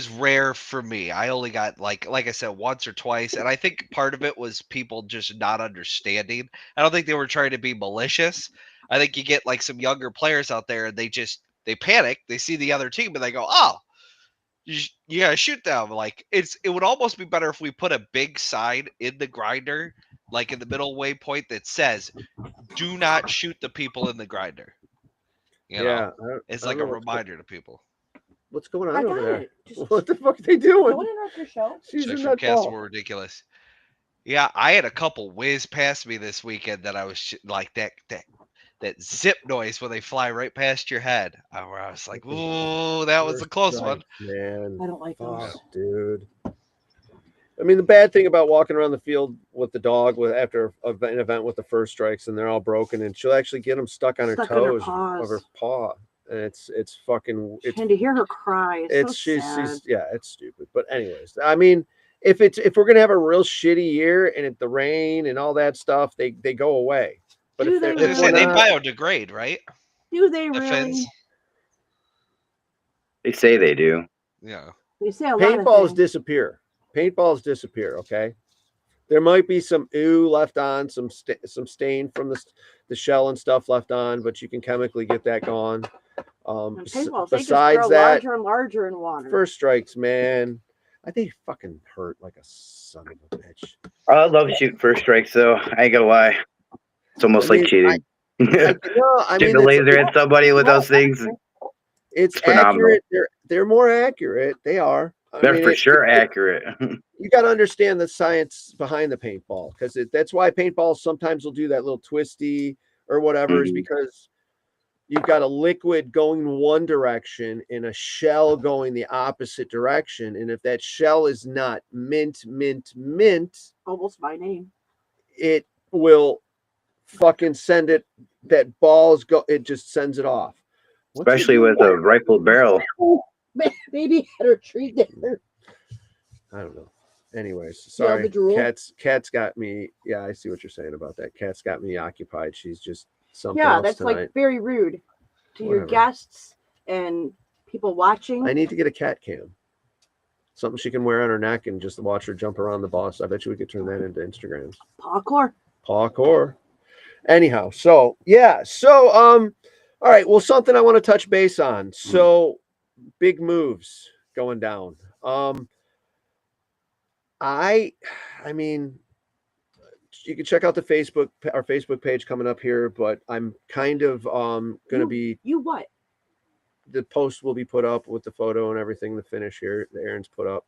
rare for me. I only got like I said once or twice, and I think part of it was people just not understanding. I don't think they were trying to be malicious. I think you get like some younger players out there and they panic, they see the other team and they go, "Oh, you gotta shoot them." Like it would almost be better if we put a big sign in the grinder, like in the middle waypoint that says, "Do not shoot the people in the grinder." You know, Yeah, it's I like don't a know reminder to people. what's going on I over got there. it. Just What the fuck are they don't doing? interrupt your show. She's Check a from Castle nutball. Ridiculous. Yeah, I had a couple whiz past me this weekend that I was like that zip noise when they fly right past your head. Where I was like, "Ooh, that was a First close one." strike, man. I don't like those. Fuck, dude. I mean, the bad thing about walking around the field with the dog after an event with the first strikes and they're all broken, and she'll actually get them stuck on her Stuck on her toes paws. of her paw, and it's fucking And to hear her cry is so she's sad. yeah, it's stupid. But anyways, I mean, if we're gonna have a real shitty year and the rain and all that stuff, they go away. But Do if they I was gonna if say we're they not, biodegrade, right? Do they The really? fins. They say they do. Yeah. They say a lot paintballs of things. disappear. Paintballs disappear. Okay. There might be some ooh left on, some stain from the shell and stuff left on, but you can chemically get that gone. And paintballs, they just Besides grow that, larger and larger in water. first strikes, man, they fucking hurt like a son of a bitch. I love shooting first strikes though. I ain't gonna lie. It's almost I mean, like cheating. I Shoot mean, the laser at somebody with those things. it's phenomenal. accurate. They're more accurate. They are. They're for sure accurate. You got to understand the science behind the paintball, because that's why paintballs sometimes will do that little twisty or whatever, is Mhm. because you've got a liquid going one direction and a shell going the opposite direction. And if that shell is not mint, Almost by name. it will fucking send it. That it just sends it off. What's it Especially doing? with a rifled barrel. Maybe had her treat there. I don't know. Anyways, Yeah, sorry. the drool. Cat's got me. Yeah, I see what you're saying about that. Cat's got me occupied. She's just something Yeah, else that's tonight. like very rude to your Whatever. guests and people watching. I need to get a cat cam. Something she can wear on her neck and just watch her jump around the bus. I bet you we could turn that into Instagrams. Parkour. Parkour. Anyhow, so yeah. So all right. Well, something I want to touch base on. So big moves going down. I mean, you can check out our Facebook page coming up here, but I'm kind of gonna be You what? the post will be put up with the photo and everything, the finish here that Aaron's put up.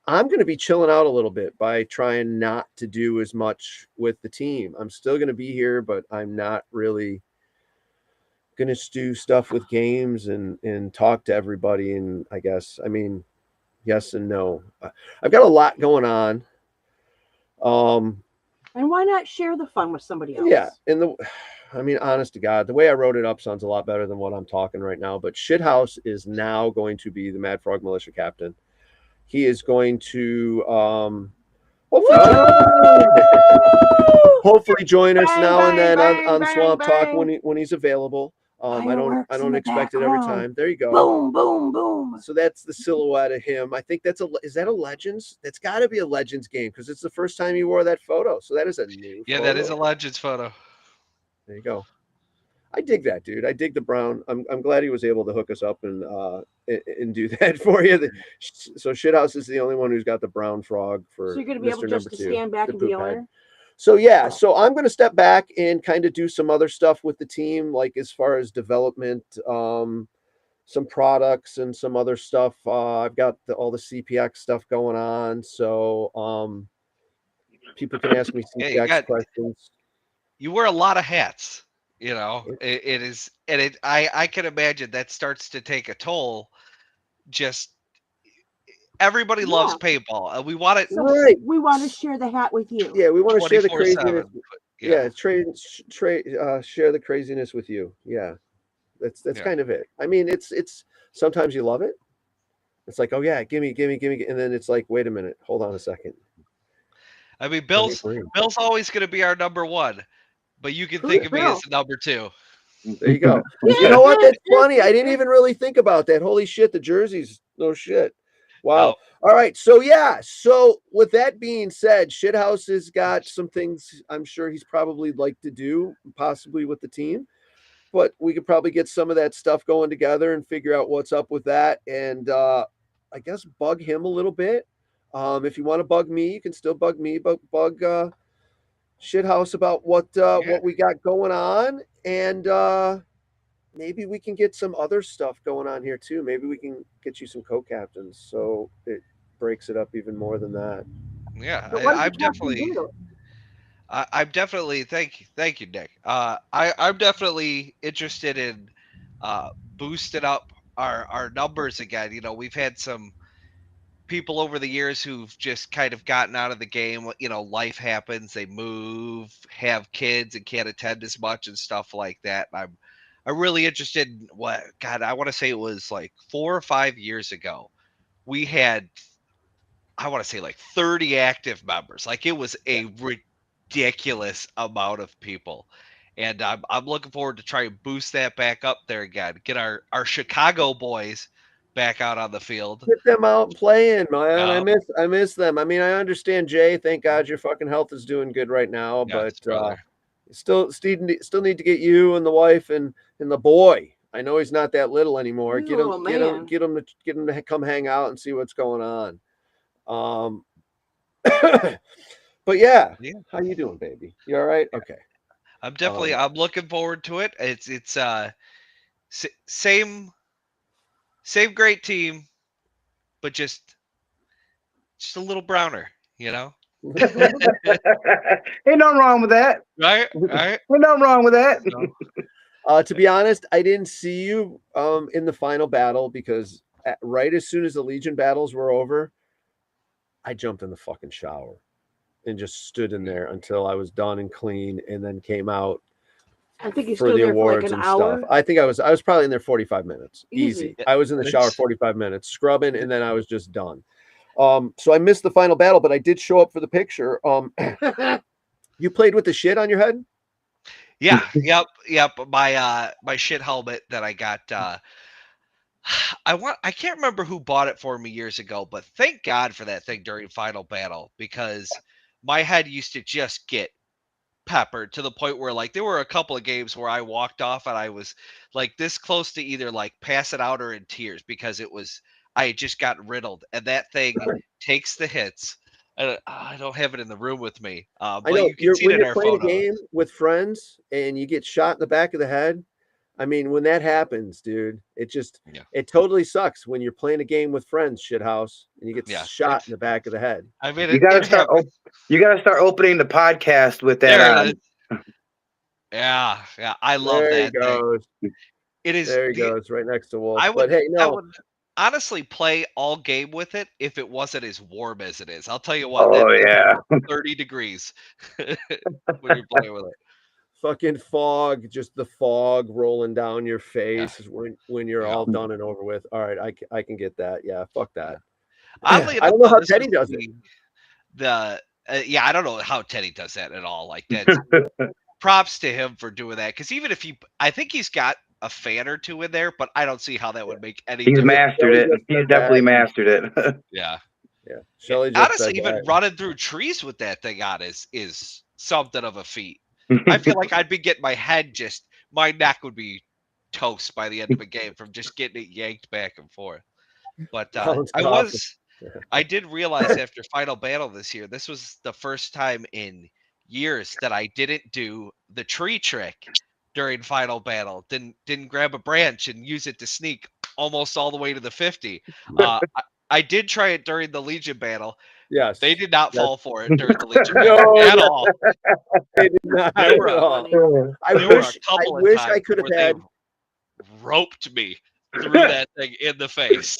I'm going to be chilling out a little bit by trying not to do as much with the team. I'm still going to be here, but I'm not really going to do stuff with games and talk to everybody. And I guess, I mean, yes and no. I've got a lot going on. And why not share the fun with somebody else? Yeah. I mean, honest to God, the way I wrote it up sounds a lot better than what I'm talking right now. But Shithouse is now going to be the Mad Frog Militia captain. He is going to hopefully join us Bang, now and then bang, on bang, Swamp Talk bang. when he's available. I Fireworks in don't the expect it every background. time. There you go. Boom, boom, boom. So that's the silhouette of him. I think is that a Legends? That's got to be a Legends game because it's the first time he wore that photo. So that is a new Yeah, photo. that is a Legends photo. There you go. I dig that, dude. I dig the brown. I'm glad he was able to hook us up and do that for you. So Shithouse is the only one who's got the brown frog for So you're going to be able Mr. just Number to 2, stand back the and be poop head. owner? So yeah, so I'm going to step back and kind of do some other stuff with the team, like as far as development, some products and some other stuff. I've got all the CPX stuff going on, so people can ask me Yeah, you CPX questions. you wear a lot of hats. You know, it is, and I can imagine that starts to take a toll. Just everybody loves Yeah. paintball, and we want it So Right. we want to share the hat with you. Yeah, we want to share the craziness. 24/7. Yeah, share the craziness with you. Yeah, that's Yeah. kind of it. I mean, it's sometimes you love it. It's like, oh yeah, gimme, and then it's like, wait a minute, hold on a second. I mean, Let me Bill's breathe. always going to be our number one, but you can Who's think of me Bill? as the number two. There you go. You know what? That's funny. I didn't even really think about that. Holy shit, the jerseys. No shit. Wow. All right. So yeah. So with that being said, Shithouse has got some things I'm sure he's probably like to do, possibly with the team. But we could probably get some of that stuff going together and figure out what's up with that. And I guess bug him a little bit. If you want to bug me, you can still bug me, but bug Shithouse about what we got going on. And maybe we can get some other stuff going on here too. Maybe we can get you some co-captains so it breaks it up even more than that. Yeah, But what I'm does the captain definitely. do? I'm definitely thank you, Nick. I'm definitely interested in boosting up our numbers again. You know, we've had some people over the years who've just kind of gotten out of the game. You know, life happens, they move, have kids, and can't attend as much and stuff like that. And I'm really interested in what God, I want to say it was like 4 or 5 years ago. We had, I want to say like 30 active members. Like it was a ridiculous amount of people. And I'm looking forward to try and boost that back up there again. Get our Chicago boys back out on the field. Get them out and playing, man. Yeah. I miss them. I mean, I understand, Jay. Thank God your fucking health is doing good right now, Yes, but brother. still need to get you and the wife and the boy. I know he's not that little anymore. Get Oh, him man. get him to come hang out and see what's going on. But yeah, Yeah. how you doing, baby? You all right? Okay. I'm definitely I'm looking forward to it. It's same great team, but just a little browner, you know? Ain't nothing wrong with that. Right? Ain't nothing wrong with that. To be honest, I didn't see you in the final battle because right as soon as the Legion battles were over, I jumped in the fucking shower and just stood in there until I was done and clean, and then came out I think he's for still the there for like awards an and hour. stuff. I think I was probably in there 45 minutes. Easy. I was in the shower It's- 45 minutes, scrubbing, and then I was just done. So I missed the final battle, but I did show up for the picture. You played with the shit on your head? Yeah, yep. My shit helmet that I got I can't remember who bought it for me years ago, but thank God for that thing during Final Battle because my head used to just get peppered to the point where like there were a couple of games where I walked off and I was like this close to either like passing out or in tears because I had just got riddled, and that thing takes the hits. I don't have it in the room with me, I but know you can see it when in you're our playing a photos. game with friends and you get shot in the back of the head. I mean, when that happens, dude, it totally sucks when you're playing a game with friends, shithouse, and you get Yeah, shot in the back of the head. I mean, You it gotta start. happens. You gotta start opening the podcast with that There on. it is. Yeah, I love There he that thing. goes. It is There he goes, right next to Wolf. I But hey, I no, would honestly play all game with it if it wasn't as warm as it is. I'll tell you what, Oh that thing's yeah. like 30 degrees when you're playing with it. fucking fog, just the fog rolling down your face is when you're Yeah. all done and over with. All right, I can get that. Yeah, fuck that. Oddly I enough, don't know though, how this Teddy was does it. yeah, I don't know how Teddy does that at all. Like that's props to him for doing that. Because even if I think he's got a fan or two in there, but I don't see how that would make any He's difference. mastered it. He's definitely mastered it. Yeah. Yeah, Shelly just Honestly, said even that. running through trees with that thing on is something of a feat. I feel like I'd be getting my neck would be toast by the end of a game from just getting it yanked back and forth. But Sounds awesome. I did realize after Final Battle this year, this was the first time in years that I didn't do the tree trick during Final Battle. Didn't grab a branch and use it to sneak almost all the way to the 50. I did try it during the Legion battle. Yes. They did not That's- fall for it during the Legion No, battle at no. all. They did not They were at all. I There were wish a couple of I times could have where had. they roped me through that thing in the face.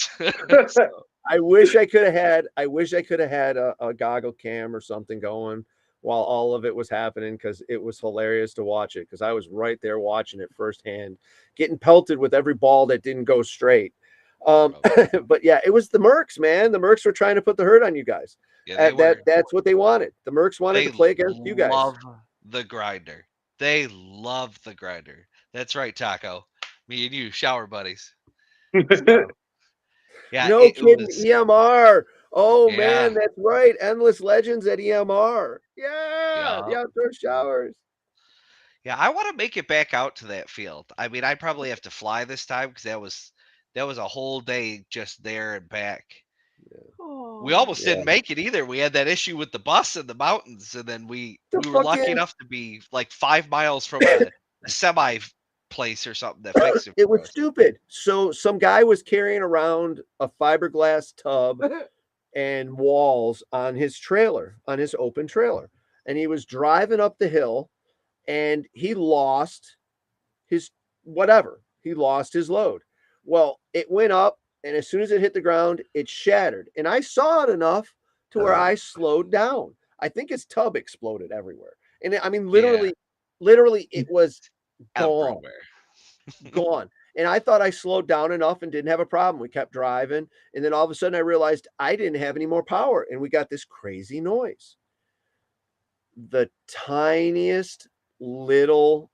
So, I wish I could have had. I wish I could have had a goggle cam or something going while all of it was happening, because it was hilarious to watch it, because I was right there watching it firsthand, getting pelted with every ball that didn't go straight. But yeah, it was the Mercs, man. The Mercs were trying to put the hurt on you guys. yeah, they were. That's what they wanted. The Mercs wanted They to play against you guys. love the grinder. They love the grinder. That's right, Taco. Me and you, shower buddies. So, yeah, No it kidding, was. EMR. Oh Yeah. man, that's right. Endless Legends at EMR. Yeah, the Yeah. outdoor showers. Yeah, I want to make it back out to that field. I mean, I probably have to fly this time because that was a whole day just there and back. We almost didn't make it either. We had that issue with the bus in the mountains, and then we were lucky fucking- enough to be like 5 miles from a semi place or something that fixed it. It for was us. stupid. So some guy was carrying around a fiberglass tub and walls on his trailer, on his open trailer. And he was driving up the hill and he lost his whatever. He lost his load. Well, it went up, and as soon as it hit the ground, it shattered. And I saw it enough to where I slowed down. I think his tub exploded everywhere. And I mean, literally, it was gone. Everywhere. Gone. And I thought I slowed down enough and didn't have a problem. We kept driving. And then all of a sudden I realized I didn't have any more power. And we got this crazy noise. The tiniest little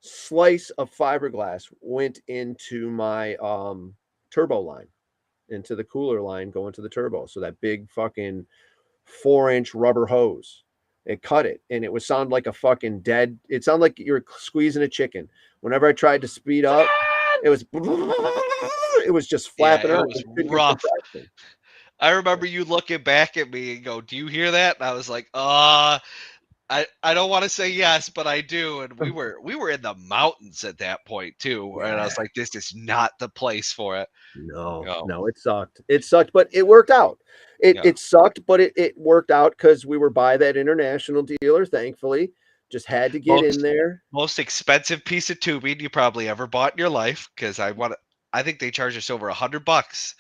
slice of fiberglass went into my turbo line, into the cooler line going to the turbo. So that big fucking 4-inch rubber hose. It cut it, and it would sound like a fucking dead. It sounded like you're squeezing a chicken. Whenever I tried to speed up, it was just flapping it out. was It couldn't get rough. compression. I remember you looking back at me and go, "Do you hear that?" And I was like, I don't want to say yes, but I do." And we were in the mountains at that point too, and I was like, "This is not the place for it." No, it sucked. It sucked, but it worked out. It sucked, but it worked out because we were by that international dealer, thankfully. Just had to get in there. Most expensive piece of tubing you probably ever bought in your life, because I think they charged us over $100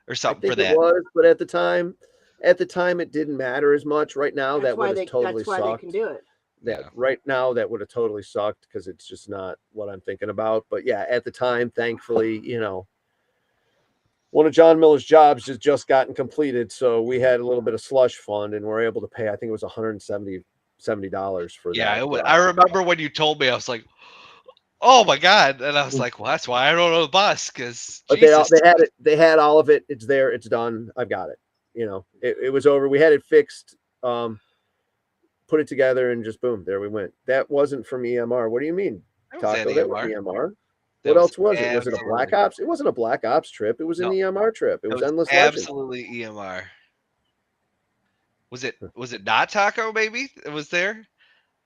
or something for that. It was, but at the time it didn't matter as much. Right now, That's that would have totally that's why sucked. they can do it. Yeah, right now that would have totally sucked because it's just not what I'm thinking about. But yeah, at the time, thankfully, one of John Miller's jobs just gotten completed, so we had a little bit of slush fund, and we're able to pay. I think it was $170 for that. Yeah, I remember when you told me, I was like, "Oh my god!" And I was like, "Well, that's why I don't know the bus, because But they had it. They had all of it. It's there. It's done. I've got it. It was over. We had it fixed. Put it together, and just boom, there we went. That wasn't from EMR. What do you mean, Taco? That was EMR. What else was it? Was it a Black Ops? It wasn't a Black Ops trip. It was an EMR trip. It was Endless Legends. Absolutely EMR. Was it not Taco? Maybe it was there.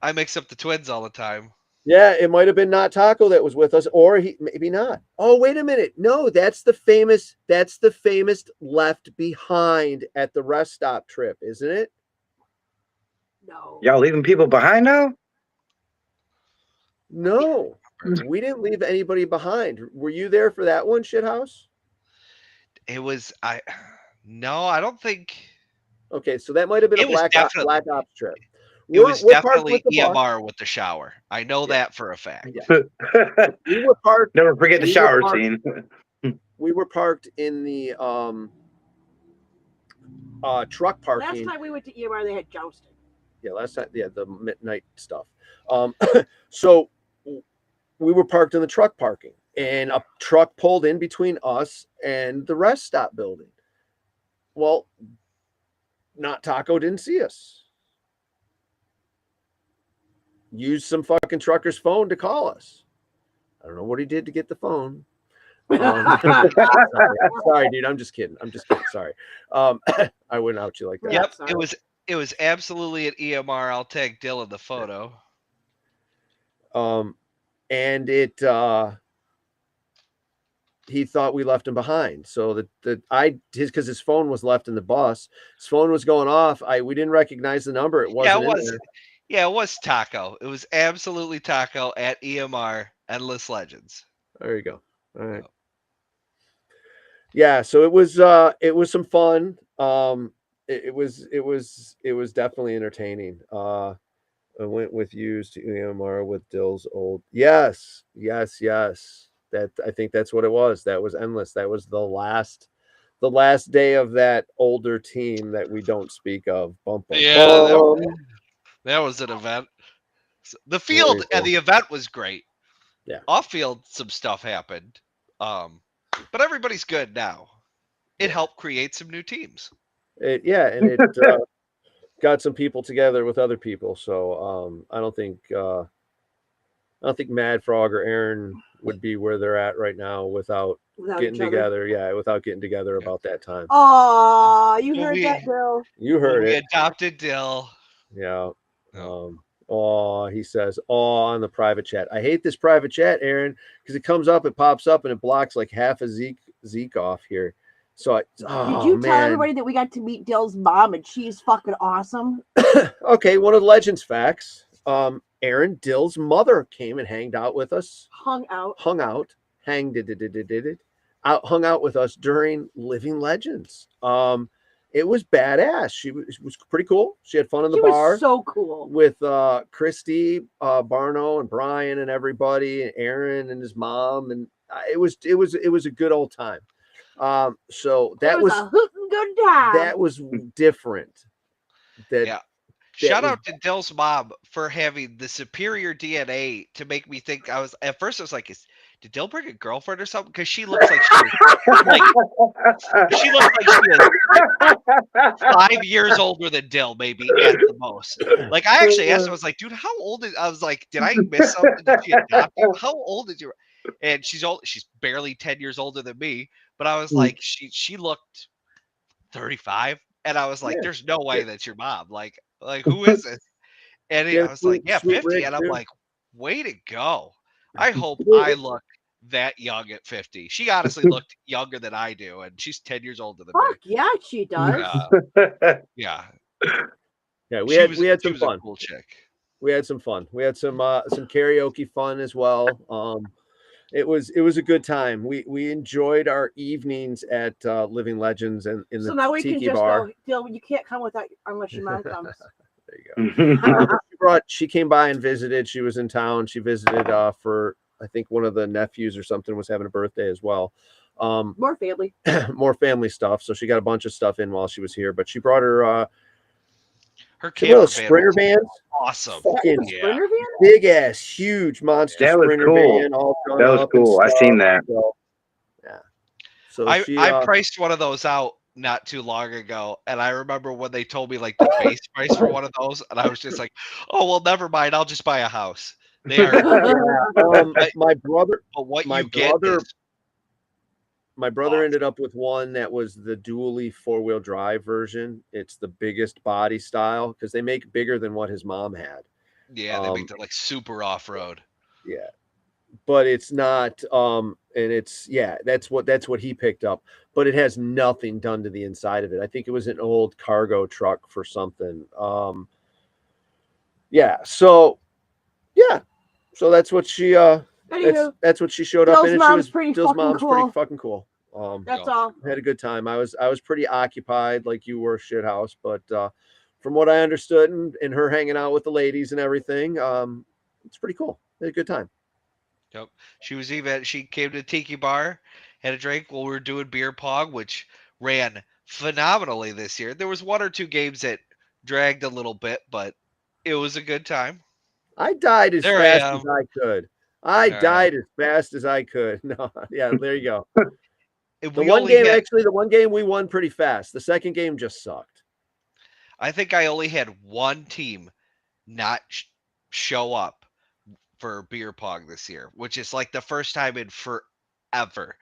I mix up the twins all the time. Yeah, it might have been not Taco that was with us, or he maybe not. Oh, wait a minute. No, that's the famous Left Behind at the rest stop trip, isn't it? No. Y'all leaving people behind now? No, we didn't leave anybody behind. Were you there for that one, Shithouse? It was No, I don't think. Okay, so that might have been It a was Black Ops trip. It was We're parked definitely with the bus. EMR with the shower. I know that for a fact. Yeah. We were parked. Never forget the we were shower parked- scene. We were parked in the truck Last parking. time we went to EMR, they had jousting. Yeah, last time, the midnight stuff. So we were parked in the truck parking, and a truck pulled in between us and the rest stop building. Well, not Taco didn't see us. Used some fucking trucker's phone to call us. I don't know what he did to get the phone. Sorry, dude. I'm just kidding. Sorry. I wouldn't out you like that. Yep, sorry. it was absolutely an EMR. I'll tag Dylan the photo. And it he thought we left him behind. So because his phone was left in the bus, his phone was going off. We didn't recognize the number. It Yeah, wasn't it in was. there. Yeah, it was Taco. It was absolutely Taco at EMR Endless Legends. There you go. All right. Yep. Yeah, so it was some fun. It was definitely entertaining. I went with used to EMR with Dill's old. Yes. That I think that's what it was. That was Endless. That was the last day of that older team that we don't speak of. Bump, bump, Yeah, bump. that was an event. The field Very and cool. the event was great. Yeah. Off field, some stuff happened. But everybody's good now. It helped create some new teams. And it got some people together with other people. So I don't think Mad Frog or Aaron would be where they're at right now without getting each other. together. Yeah, without getting together about that time. Oh, you Well, heard we- that, Bill? You heard We it. adopted Dill. Yeah. Oh. He says, on the private chat. I hate this private chat, Aaron, because it comes up, it pops up, and it blocks like half a Zeke off here. So Did you tell everybody that we got to meet Dill's mom and she's fucking awesome? Okay, one of the Legends facts. Aaron Dill's mother came and hanged out with us. Hung out with us during Living Legends. It was badass. She was pretty cool. She had fun in the bar. Was so cool with Christy, Barno, and Brian, and everybody, and Aaron and his mom, and it was a good old time. So that was a hootin' good time. That was different. Shout out to Dill's mom for having the superior DNA to make me think at first I was like, did Dill bring a girlfriend or something? Because she looks like she looks like she is 5 years older than Dill, maybe at the most. Like I actually asked her, I was like, dude, how old is? I was like, did I miss something? Did she adopt you? How old is you? And she's old. She's barely 10 years older than me. But I was like, she looked 35, and I was like, there's no way that's your mom. Like who is it? And I was like, yeah, 50. And I'm like, way to go. I hope I look that young at 50. She honestly looked younger than I do, and she's 10 years older than me. Yeah, she does. Yeah. We had some fun. A cool chick. We had some fun. We had some karaoke fun as well. It was a good time. We enjoyed our evenings at Living Legends and in the now we Tiki can just bar. go. Dill, you can't come unless your mom comes. There you go. She came by and visited. She was in town. She visited for I think one of the nephews or something was having a birthday as well. More family. More family stuff. So she got a bunch of stuff in while she was here. But she brought her camper Sprinter vans. Awesome. Fucking Sprinter van? Big ass, huge monster that was Sprinter cool. van. All that was cool. I seen that. So, yeah. So I priced one of those out not too long ago, and I remember when they told me like the base price for one of those, and I was just like, "Oh well, never mind. I'll just buy a house." They are. My brother. But what my you get brother. is My brother ended up with one that was the dually 4-wheel drive version. It's the biggest body style because they make bigger than what his mom had. Yeah, they make it like super off road. Yeah, but it's not. And it's that's what he picked up. But it has nothing done to the inside of it. I think it was an old cargo truck for something. So that's what she. That's what she showed up in. Dill's pretty fucking cool. That's all. Had a good time. I was pretty occupied like you were, shithouse, but from what I understood and her hanging out with the ladies and everything, it's pretty cool. Had a good time. Yep. She came to the Tiki bar, had a drink while we were doing beer pong, which ran phenomenally this year. There was one or two games that dragged a little bit, but it was a good time. I died as fast as I could. I died as fast as I could. No, yeah, there you go. The one game we won pretty fast. The second game just sucked. I think I only had one team not show up for beer pong this year, which is like the first time in forever.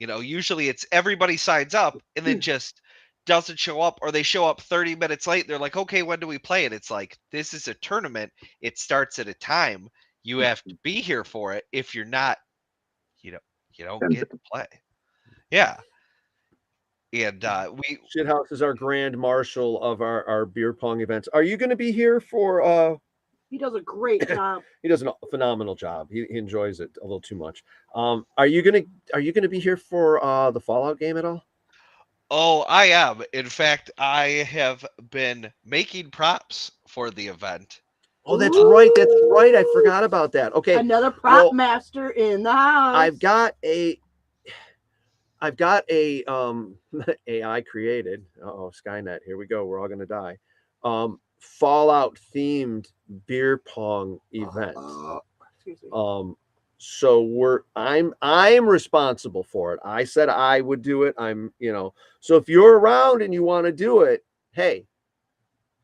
Usually it's everybody signs up and then just doesn't show up, or they show up 30 minutes late. They're like, okay, when do we play it? It's like, this is a tournament. It starts at a time. You have to be here for it. If you're not, you don't get to play. Yeah. And we Shithouse is our grand marshal of our beer pong events. Are you going to be here for? He does a great job. He does a phenomenal job. He enjoys it a little too much. Are you gonna be here for the Fallout game at all? Oh, I am. In fact, I have been making props for the event. Oh, that's right. That's right. I forgot about that. Okay. Another prop well, master in the house. I've got a AI created. Oh, Skynet. Here we go. We're all gonna die. Fallout themed beer pong event. Excuse me. So I'm responsible for it. I said I would do it. So if you're around and you want to do it, hey,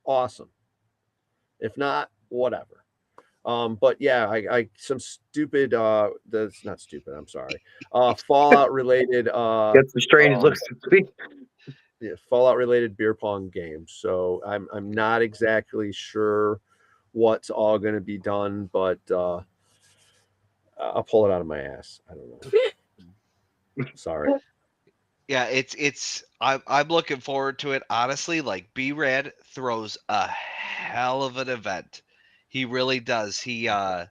awesome. If not, whatever. But yeah, I some stupid that's not stupid, I'm sorry. Fallout related Get some strange looks. yeah, Fallout related beer pong games. So I'm not exactly sure what's all going to be done, but I'll pull it out of my ass. I don't know. Sorry. Yeah, I'm looking forward to it. Honestly, like B-Rad throws a hell of an event. He really does. I'm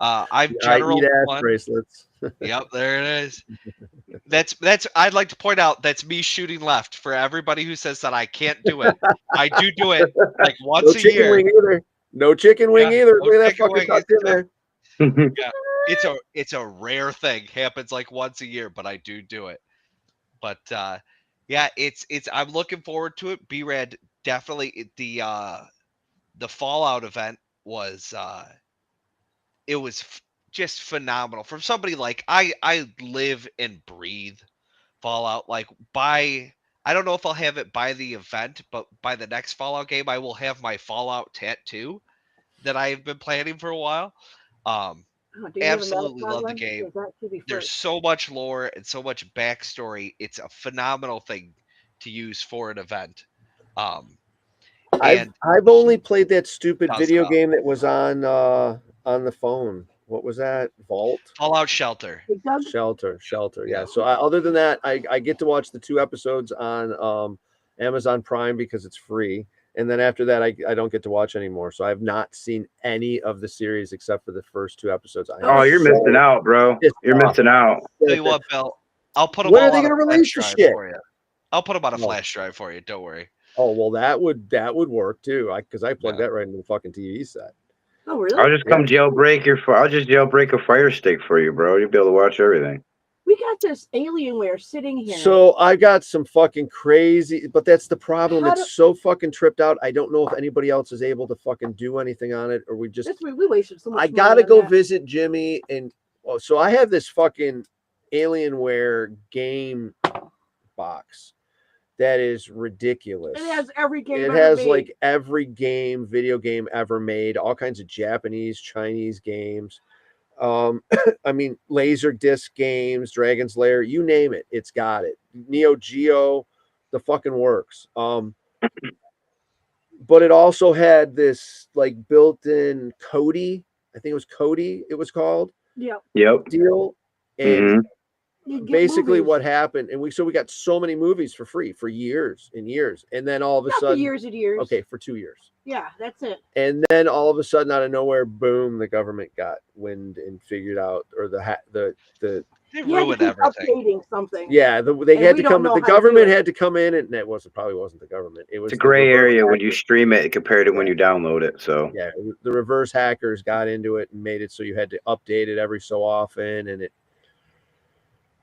I General eat ass One. bracelets. Yep, there it is. That's I'd like to point out that's me shooting left for everybody who says that I can't do it. I do it like once No a chicken year. wing either. No chicken wing Yeah, either. no Look at that chicken fucking wing. tucked in there. Yeah, it's a rare thing. Happens like once a year, but I do it. But yeah, it's I'm looking forward to it. B-Rad definitely the Fallout event was it was just phenomenal from somebody like I live and breathe Fallout. Like I don't know if I'll have it by the event, but by the next Fallout game, I will have my Fallout tattoo that I've been planning for a while. Do you have a Absolutely love the Metatron? game. Because that should be There's first. so much lore and so much backstory. It's a phenomenal thing to use for an event. And I've only played that stupid Does video well. game that was on the phone. What was that? Vault? Fallout Shelter. Big Doug? Shelter. Yeah. Yeah. So other than that, I get to watch the 2 episodes on Amazon Prime because it's free. And then after that, I don't get to watch anymore. So I have not seen any of the series except for the first 2 episodes. Oh, you're missing out, bro. You're missing out. Tell you what, Bill, I'll put them When all are they on going a to flash release the drive shit? for you. I'll put them on a No. flash drive for you. Don't worry. Oh well, that would work too. Because I plugged Yeah. that right into the fucking TV set. Oh, really? I'll just come jailbreak I'll just jailbreak a Fire Stick for you, bro. You'll be able to watch everything. We got this Alienware sitting here. So I got some fucking crazy, but that's the problem. How It's so fucking tripped out. I don't know if anybody else is able to fucking do anything on it, or we just. we wasted so much I money gotta on go that. visit Jimmy, and so I have this fucking Alienware game box that is ridiculous. It has every game It ever has made. like every video game ever made, all kinds of Japanese, Chinese games. I mean, Laserdisc games, Dragon's Lair, you name it, it's got it. Neo Geo, the fucking works. But it also had this like built-in Cody, I think it was Cody, it was called Yep. deal. And You get basically movies. what happened, and we got so many movies for free for years and years, and then all of a Not for sudden, years and years. okay, for 2 years. Yeah, that's it. And then all of a sudden, out of nowhere, boom! The government got wind and figured out, or the They You had to ruined keep everything. updating something. yeah, they And had we to don't come. know The how to do government it. had to come in, and it probably wasn't the government. It was It's a the gray reverse area when you hackers. stream it compared to when you download it. So Yeah, the reverse hackers got into it and made it so you had to update it every so often, and it.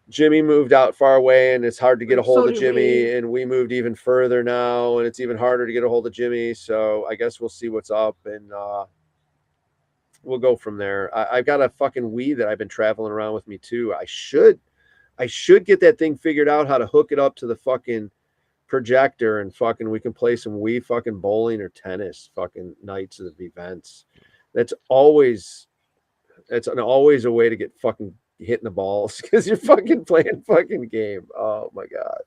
Jimmy moved out far away, and it's hard to get a hold So of did Jimmy. we. And we moved even further now, and it's even harder to get a hold of Jimmy. So I guess we'll see what's up, and we'll go from there. I've got a fucking Wii that I've been traveling around with me too. I should get that thing figured out, how to hook it up to the fucking projector, and fucking we can play some Wii fucking bowling or tennis fucking nights of events. That's always a way to get fucking hitting the balls because you're fucking playing fucking game. Oh my god,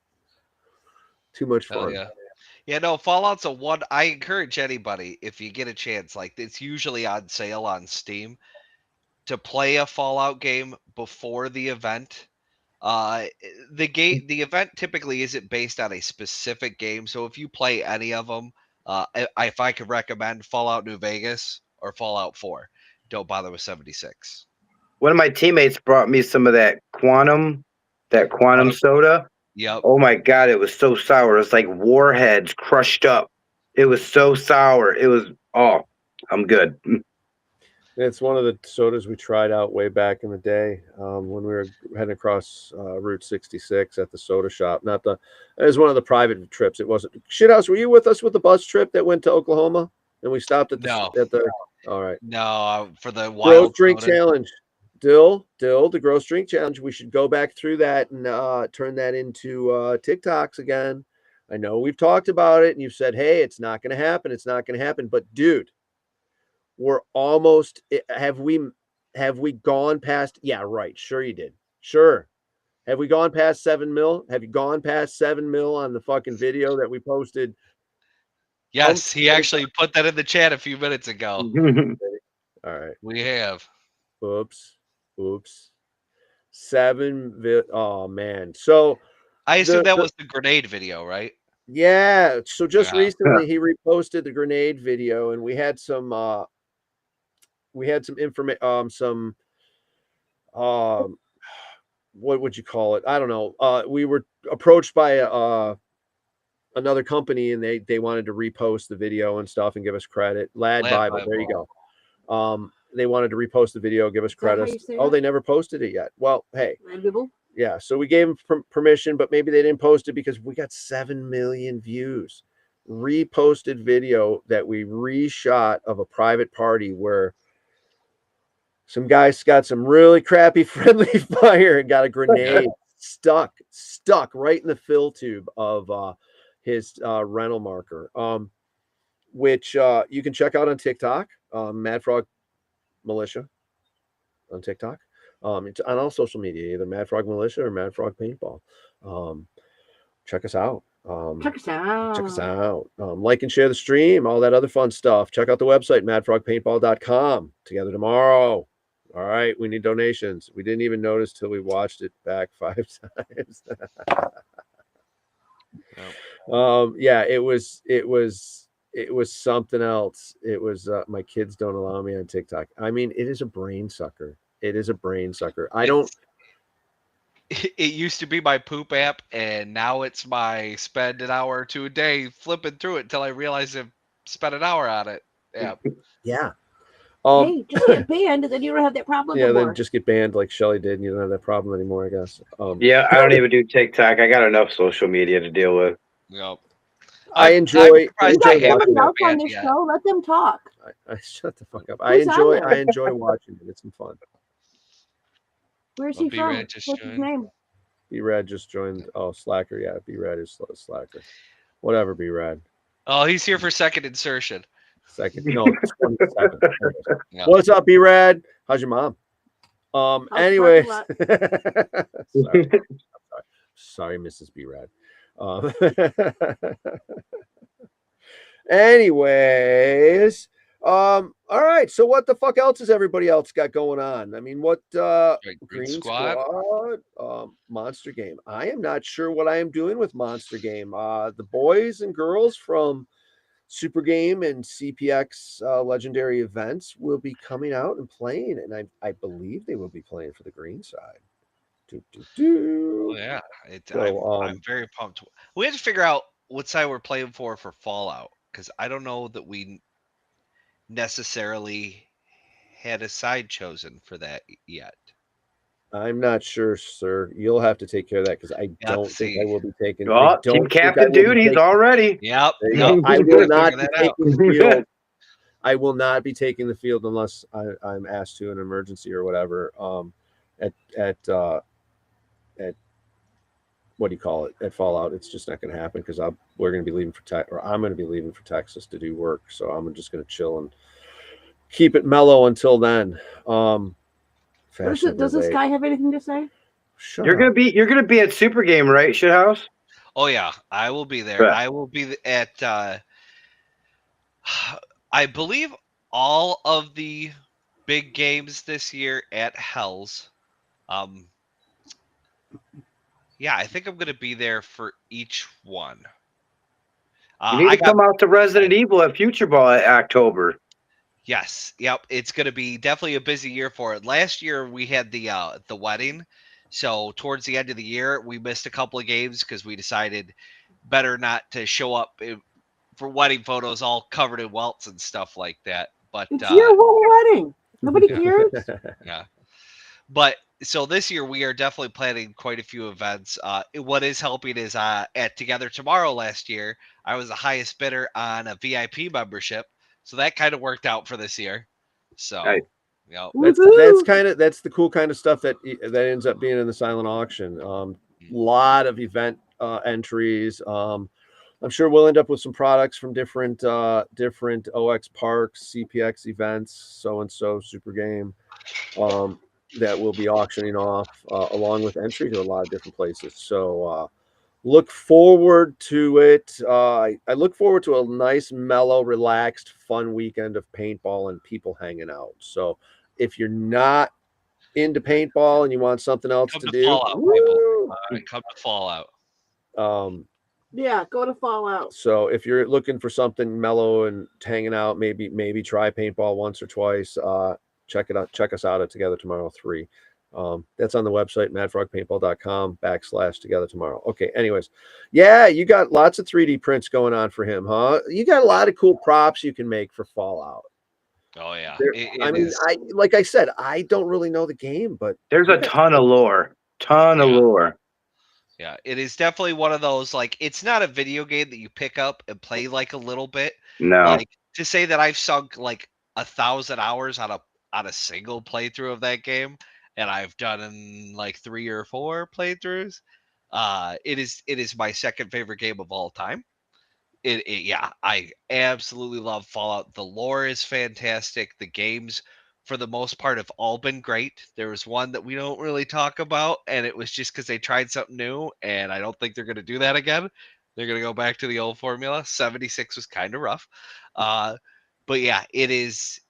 too much Hell fun. yeah. Yeah, no, Fallout's a one. I encourage anybody, if you get a chance, like it's usually on sale on Steam, to play a Fallout game before the event. The event typically isn't based on a specific game. So if you play any of them, if I could recommend Fallout New Vegas or Fallout 4, don't bother with 76. One of my teammates brought me some of that quantum soda. Yep. Oh my god, it was so sour. It's like warheads crushed up. It was so sour. It was I'm good. It's one of the sodas we tried out way back in the day when we were heading across Route 66 at the soda shop. It was one of the private trips. It wasn't. Shithouse, were you with us with the bus trip that went to Oklahoma? And we stopped at the. All right. No, for the Gross wild drink soda. challenge. Dill, the gross drink challenge. We should go back through that and turn that into TikToks again. I know we've talked about it and you've said, hey, it's not going to happen. It's not going to happen. But dude, we're almost. Have we gone past? Yeah, right. Sure, you did. Sure. Have we gone past 7 mil? Have you gone past 7 mil on the fucking video that we posted? Yes, he actually put that in the chat a few minutes ago. All right. We have. Oops. 7. Oh man. So I assume that was the grenade video, right? yeah. So just Yeah. recently he reposted the grenade video, and we had some information. What would you call it? I don't know. We were approached by another company, and they wanted to repost the video and stuff and give us credit. Lad Bible. There you go. They wanted to repost the video, give us credit. Oh, they never posted it yet. Well, hey. Yeah, so we gave them permission, but maybe they didn't post it because we got 7 million views. Reposted video that we reshot of a private party where some guys got some really crappy friendly fire and got a grenade stuck right in the fill tube of his rental marker, which you can check out on TikTok, Mad Frog Militia on TikTok. It's on all social media, either Mad Frog Militia or Mad Frog Paintball. Check us out. Check us out. Like and share the stream, all that other fun stuff. Check out the website, madfrogpaintball.com. Together tomorrow. All right, we need donations. We didn't even notice till we watched it back 5 times. Yeah, it was something else. It was my kids don't allow me on TikTok. I mean, it is a brain sucker. It used to be my poop app, and now it's my spend an hour or two a day flipping through it until I realize I've spent an hour on it. Yeah. Yeah. Hey, just get banned, and then you don't have that problem anymore. Then just get banned like Shelly did, and you don't have that problem anymore, I guess. Yeah, I don't even do TikTok. I got enough social media to deal with. Yep. I enjoy somebody else on this show. Let them talk. I shut the fuck up. I enjoy watching it. It's some fun. Where's he from? What's his name? B-Rad just joined. Oh, Slacker. Yeah, B-Rad is Slacker. Whatever, B-Rad. Oh, he's here for second insertion. No, 27. Yeah. What's up, B-Rad? How's your mom? Anyways. Sorry, Mrs. B-Rad. Anyways, all right. So what the fuck else has everybody else got going on? I mean, what Green Squad, Monster Game. I am not sure what I am doing with Monster Game. The boys and girls from Super Game and CPX legendary events will be coming out and playing, and I believe they will be playing for the green side. Oh, yeah, I'm very pumped. We had to figure out what side we're playing for Fallout, because I don't know that we necessarily had a side chosen for that yet. I'm not sure, sir. You'll have to take care of that because I don't think I will be taking. Oh, team captain duties already. Yep. I will not be taking the field. I will not be taking the field unless I'm asked to in an emergency or whatever. At what do you call it? At Fallout, it's just not going to happen because we're going to be leaving I'm going to be leaving for Texas to do work. So I'm just going to chill and keep it mellow until then. Does this guy have anything to say? You're gonna be at Super Game, right, Shithouse? Oh yeah, I will be there. Right. I will be at I believe all of the big games this year at Hell's. Yeah, I think I'm gonna be there for each one. You need I to come out to Resident Evil at Future Ball in October. Yes, yep. It's gonna be definitely a busy year for it. Last year we had the wedding, so towards the end of the year we missed a couple of games because we decided better not to show up for wedding photos all covered in welts and stuff like that. But It's your whole wedding. Nobody Yeah. cares. yeah, but so this year we are definitely planning quite a few events. What is helping is at Together Tomorrow last year I was the highest bidder on a VIP membership, so that kind of worked out for this year. So, Nice. you know, That's the cool kind of stuff that ends up being in the silent auction. Lot of event entries. I'm sure we'll end up with some products from different OX Parks, CPX events, so and so Super Game, that we'll be auctioning off along with entry to a lot of different places. So look forward to it. I look forward to a nice, mellow, relaxed, fun weekend of paintball and people hanging out. So if you're not into paintball and you want something else come to to do, Fallout, people. Come to Fallout. Yeah, go to Fallout. So if you're looking for something mellow and hanging out, maybe try paintball once or twice. Check it out. Check us out at Together Tomorrow 3. That's on the website, madfrogpaintball.com/Together Tomorrow. Okay. Anyways, yeah, you got lots of 3D prints going on for him, huh? You got a lot of cool props you can make for Fallout. Oh yeah. Like I said, I don't really know the game, but there's a ton of lore. Ton of lore. Yeah, it is definitely one of those, like, it's not a video game that you pick up and play like a little bit. No. Like, to say that I've sunk like 1,000 hours on a single playthrough of that game, and I've done like 3 or 4 playthroughs. It is my second favorite game of all time. Yeah, I absolutely love Fallout. The lore is fantastic. The games, for the most part, have all been great. There was one that we don't really talk about, and it was just because they tried something new, and I don't think they're going to do that again. They're going to go back to the old formula. 76 was kind of rough, but yeah, it is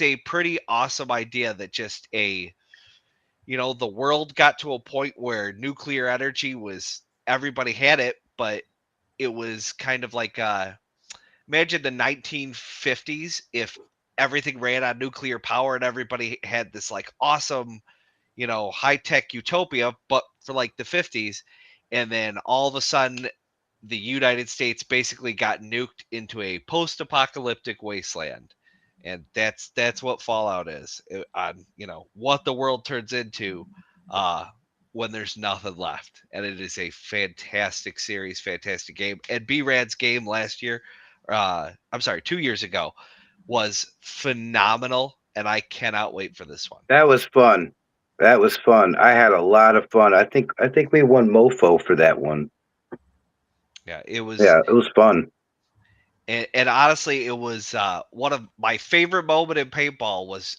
a pretty awesome idea that just the world got to a point where nuclear energy was everybody had it, but it was kind of like imagine the 1950s if everything ran on nuclear power and everybody had this like awesome, high-tech utopia, but for like the 50s, and then all of a sudden the United States basically got nuked into a post-apocalyptic wasteland. And that's what Fallout is, on what the world turns into when there's nothing left. And it is a fantastic series, fantastic game. And B-Rad's game last year, I'm sorry, 2 years ago, was phenomenal, and I cannot wait for this one. That was fun. That was fun. I had a lot of fun. I think we won Mofo for that one. Yeah, it was. Yeah, it was fun. And honestly, it was one of my favorite moment in paintball was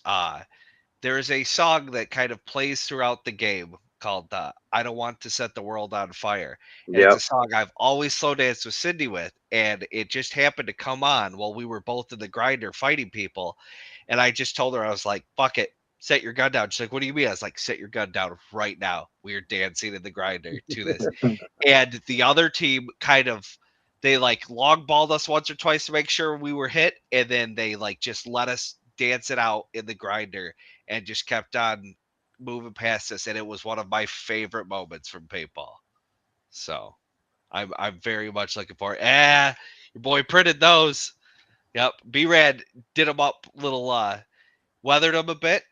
there is a song that kind of plays throughout the game called I Don't Want to Set the World on Fire. And Yep. it's a song I've always slow danced with Cindy with, and it just happened to come on while we were both in the grinder fighting people. And I just told her, I was like, fuck it, set your gun down. She's like, what do you mean? I was like, set your gun down right now. We are dancing in the grinder to this. And the other team they like long balled us once or twice to make sure we were hit, and then they like just let us dance it out in the grinder and just kept on moving past us, and it was one of my favorite moments from paintball. So I'm very much looking forward. Your boy printed those. Yep, B-Rad did them up, weathered them a bit,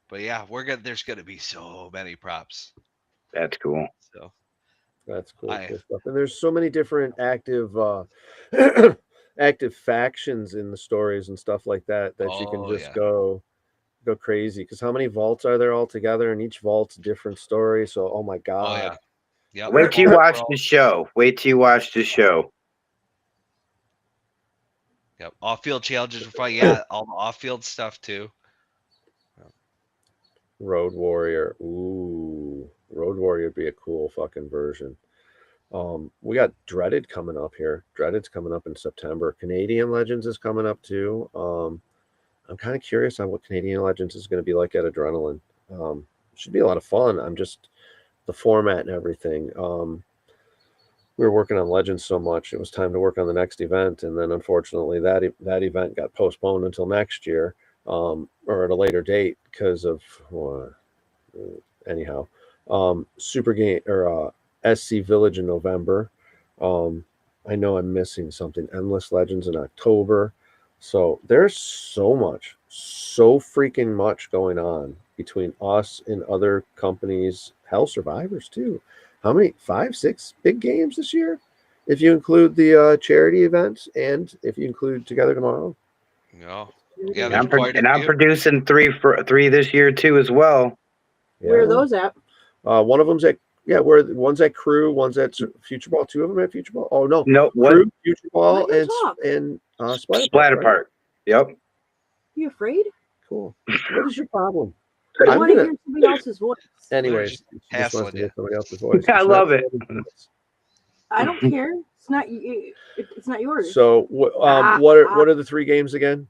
but yeah, there's gonna be so many props. That's cool. So that's cool stuff. And there's so many different active factions in the stories and stuff like that you can just go crazy, because how many vaults are there all together, and each vault's a different story. So oh my god. Yeah. Wait till you watch the show. Wait till you watch the show. Yep. Off-field challenges for fun. Yeah, all the off-field stuff too. Road Warrior. Ooh, Road Warrior would be a cool fucking version. We got Dreaded coming up here. Dreaded's coming up in September. Canadian Legends is coming up too. I'm kind of curious on what Canadian Legends is going to be like at Adrenaline. Should be a lot of fun. I'm just the format and everything. We were working on Legends so much, it was time to work on the next event, and then unfortunately that event got postponed until next year, or at a later date because of anyhow. Super game or SC Village in November. I know I'm missing something. Endless Legends in October. So there's so freaking much going on between us and other companies. Hell, Survivors too. How many? 5, 6 big games this year, if you include the charity events and if you include Together Tomorrow. No. Yeah, And there's I'm, quite a I'm few. producing three this year too as well. Where are those at? One of them's at one's at Crew, one's at Future Ball. 2 of them at Future Ball. Oh no, No, Crew, what? Future Ball, Let you and talk. Splatter right? Park. Yep. You afraid? Cool. What is your problem? I I'm want to gonna- hear somebody else's voice. Anyways, just she just wants hassling to you. hear somebody else's voice. I It's love not it. somebody's voice. I don't care. It's not you. It's not yours. So what are the 3 games again?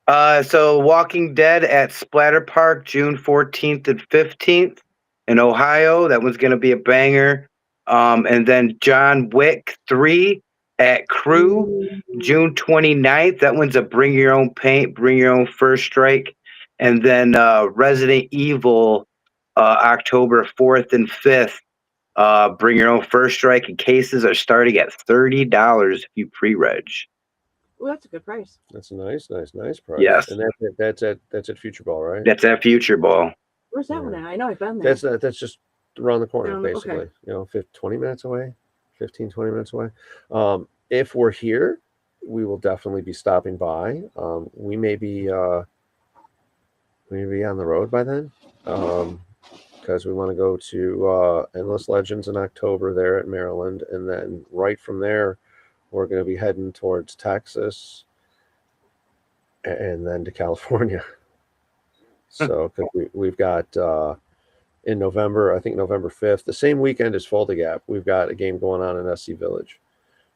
So Walking Dead at Splatter Park, June 14th and 15th in Ohio. That one's gonna be a banger. And then John Wick 3 at Crew, June 29th. That one's a bring your own paint, bring your own first strike. And then Resident Evil, October 4th and 5th. Bring your own first strike, and cases are starting at $30 if you pre-reg. Well, that's a good price. That's a nice price. Yes. And that's at Future Ball, right? That's at Future Ball. Where's that one at? I know I've been there. That's just around the corner, Okay. basically. 20 minutes away, 15, 20 minutes away. If we're here, we will definitely be stopping by. We may be on the road by then, because we want to go to Endless Legends in October there at Maryland, and then right from there, we're going to be heading towards Texas, and then to California. So, because we've got in November, I think November 5th, the same weekend as Folda Gap, we've got a game going on in SC Village.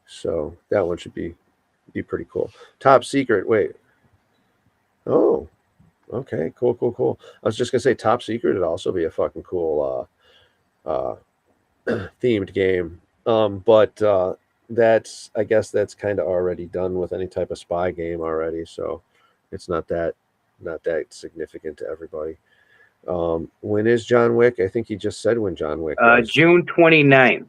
So that one should be pretty cool. Top Secret, wait. Oh, okay, cool. I was just gonna say Top Secret would also be a fucking cool themed game. But I guess that's kind of already done with any type of spy game already, so it's not that significant to everybody. When is John Wick? I think he just said when John Wick was. June 29th.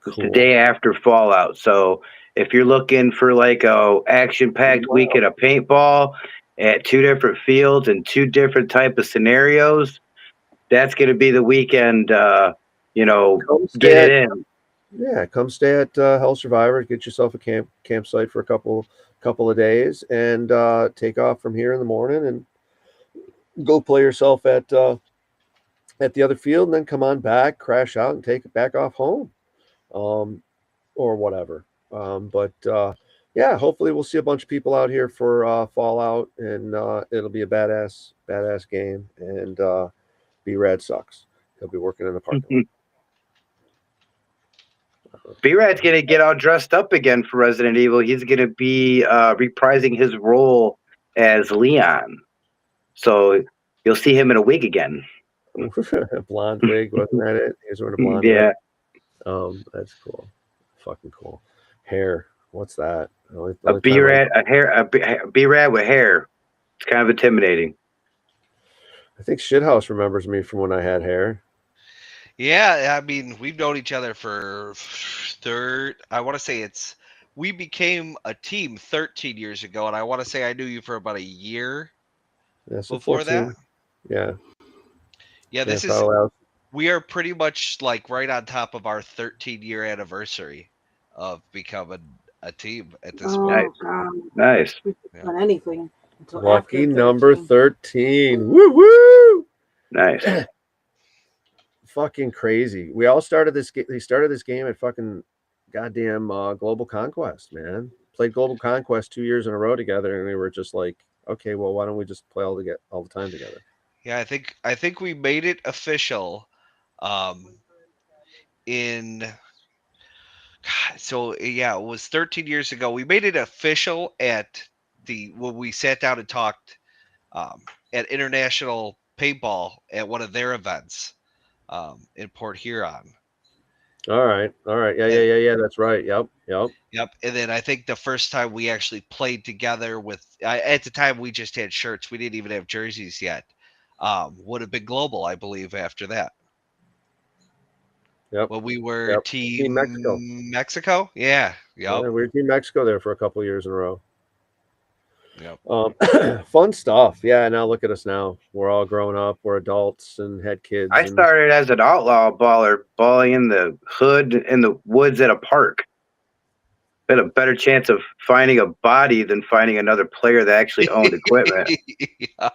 Cool. The day after Fallout. So if you're looking for like a action-packed weekend of paintball at 2 different fields and 2 different type of scenarios, that's going to be the weekend. Get it in. Yeah, come stay at Hell Survivor. Get yourself a campsite for a couple of days, and take off from here in the morning and go play yourself at the other field, and then come on back, crash out, and take it back off home, or whatever. Yeah, hopefully we'll see a bunch of people out here for Fallout, and it'll be a badass game, and B-Rad sucks. He'll be working in the parking lot. B-Rad's going to get all dressed up again for Resident Evil. He's going to be reprising his role as Leon. So you'll see him in a wig again. A blonde wig, wasn't that it? He was wearing a blonde Yeah. wig. That's cool. Fucking cool. Hair. What's that? A B-Rad with hair. It's kind of intimidating. I think Shithouse remembers me from when I had hair. Yeah, I mean, we've known each other for I want to say we became a team 13 years ago, and I want to say I knew you for about a year before 14. that. Yeah, this is, we are pretty much like right on top of our 13-year anniversary of becoming a team at this point. Nice. We haven't done anything until Lucky after number 13. 13. Woo woo! Nice. Fucking crazy. We all started this. They started this game at fucking goddamn Global Conquest, man. Played Global Conquest 2 years in a row together, and we were just like, okay, well, why don't we just play all the time together? Yeah, I think we made it official. It was 13 years ago. We made it official when we sat down and talked at International Paintball at one of their events. in Port Huron. All right. Yeah. That's right. Yep. Yep. And then I think the first time we actually played together with, at the time we just had shirts. We didn't even have jerseys yet. Would have been Global, I believe, after that. Yep. When we were Yep. Team Mexico. Mexico? Yeah. Yeah, Yep. we were Team Mexico there for a couple years in a row. Yep. Fun stuff. Yeah. Now look at us now. We're all grown up. We're adults and had kids. I and started as an outlaw baller, balling in the hood in the woods at a park. Had a better chance of finding a body than finding another player that actually owned equipment. Yeah.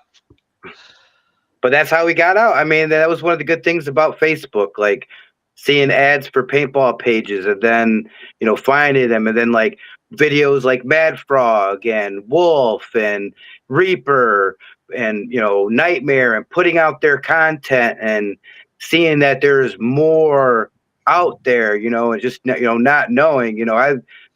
But that's how we got out. I mean, that was one of the good things about Facebook, like seeing ads for paintball pages and then, finding them, and then like videos like Mad Frog and Wolf and Reaper and, Nightmare, and putting out their content and seeing that there's more out there, and just, not knowing, I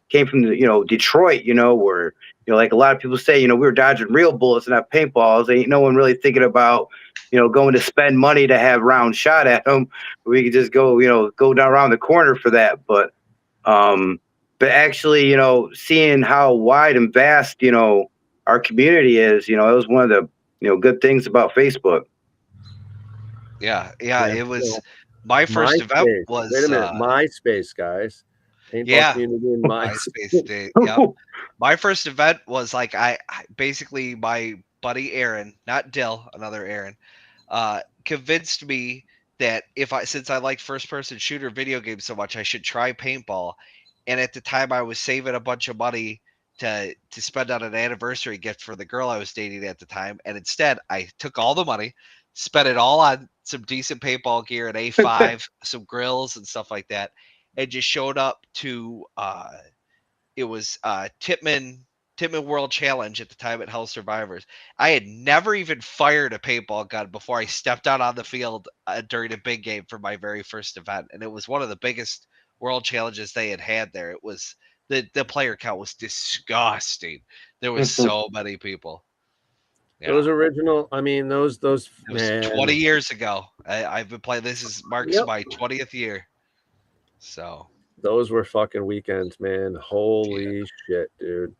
came from Detroit, where, like a lot of people say, we were dodging real bullets and not paintballs. Ain't no one really thinking about, going to spend money to have rounds shot at them. We could just go, go down around the corner for that. But actually, seeing how wide and vast, our community is, it was one of the, good things about Facebook. Yeah. Yeah, It was so my first event MySpace. was Wait a minute. MySpace, guys. Paintball Yeah. community in MySpace. MySpace day. Yeah. My first event was like I basically my buddy Aaron, not Dill, another Aaron, convinced me that since I liked first person shooter video games so much, I should try paintball. And at the time I was saving a bunch of money to spend on an anniversary gift for the girl I was dating at the time. And instead I took all the money, spent it all on some decent paintball gear, an A5, some grills and stuff like that, and just showed up to it was Tippmann World Challenge at the time at Hell Survivors. I had never even fired a paintball gun before I stepped out on the field during a big game for my very first event, and it was one of the biggest world challenges they had there. It was the player count was disgusting. There was so many people. Yeah. Those original, I mean, those It was man. 20 years ago. I've been playing. This marks Yep. my 20th year. So Those were fucking weekends, man. Holy shit, dude.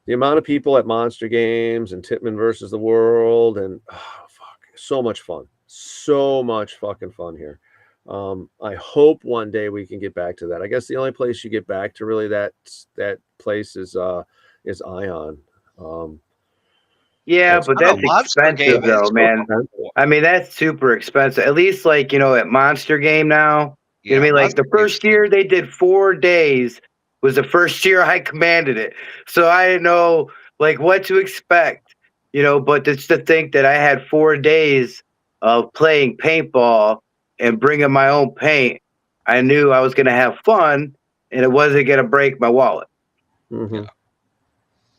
The amount of people at Monster Games and Tippmann versus the World, and so much fun. So much fucking fun here. I hope one day we can get back to that. I guess the only place you get back to really that place is Ion. Yeah, That's but not a that's Monster expensive Game, though, it's man. expensive. I mean, that's super expensive. At least like, at Monster Game now. You know what I mean? Like the Monster first Game's year they did 4 days was the first year I commanded it. So I didn't know like what to expect, but just to think that I had 4 days of playing paintball and bringing my own paint, I knew I was going to have fun and it wasn't going to break my wallet. Mm-hmm.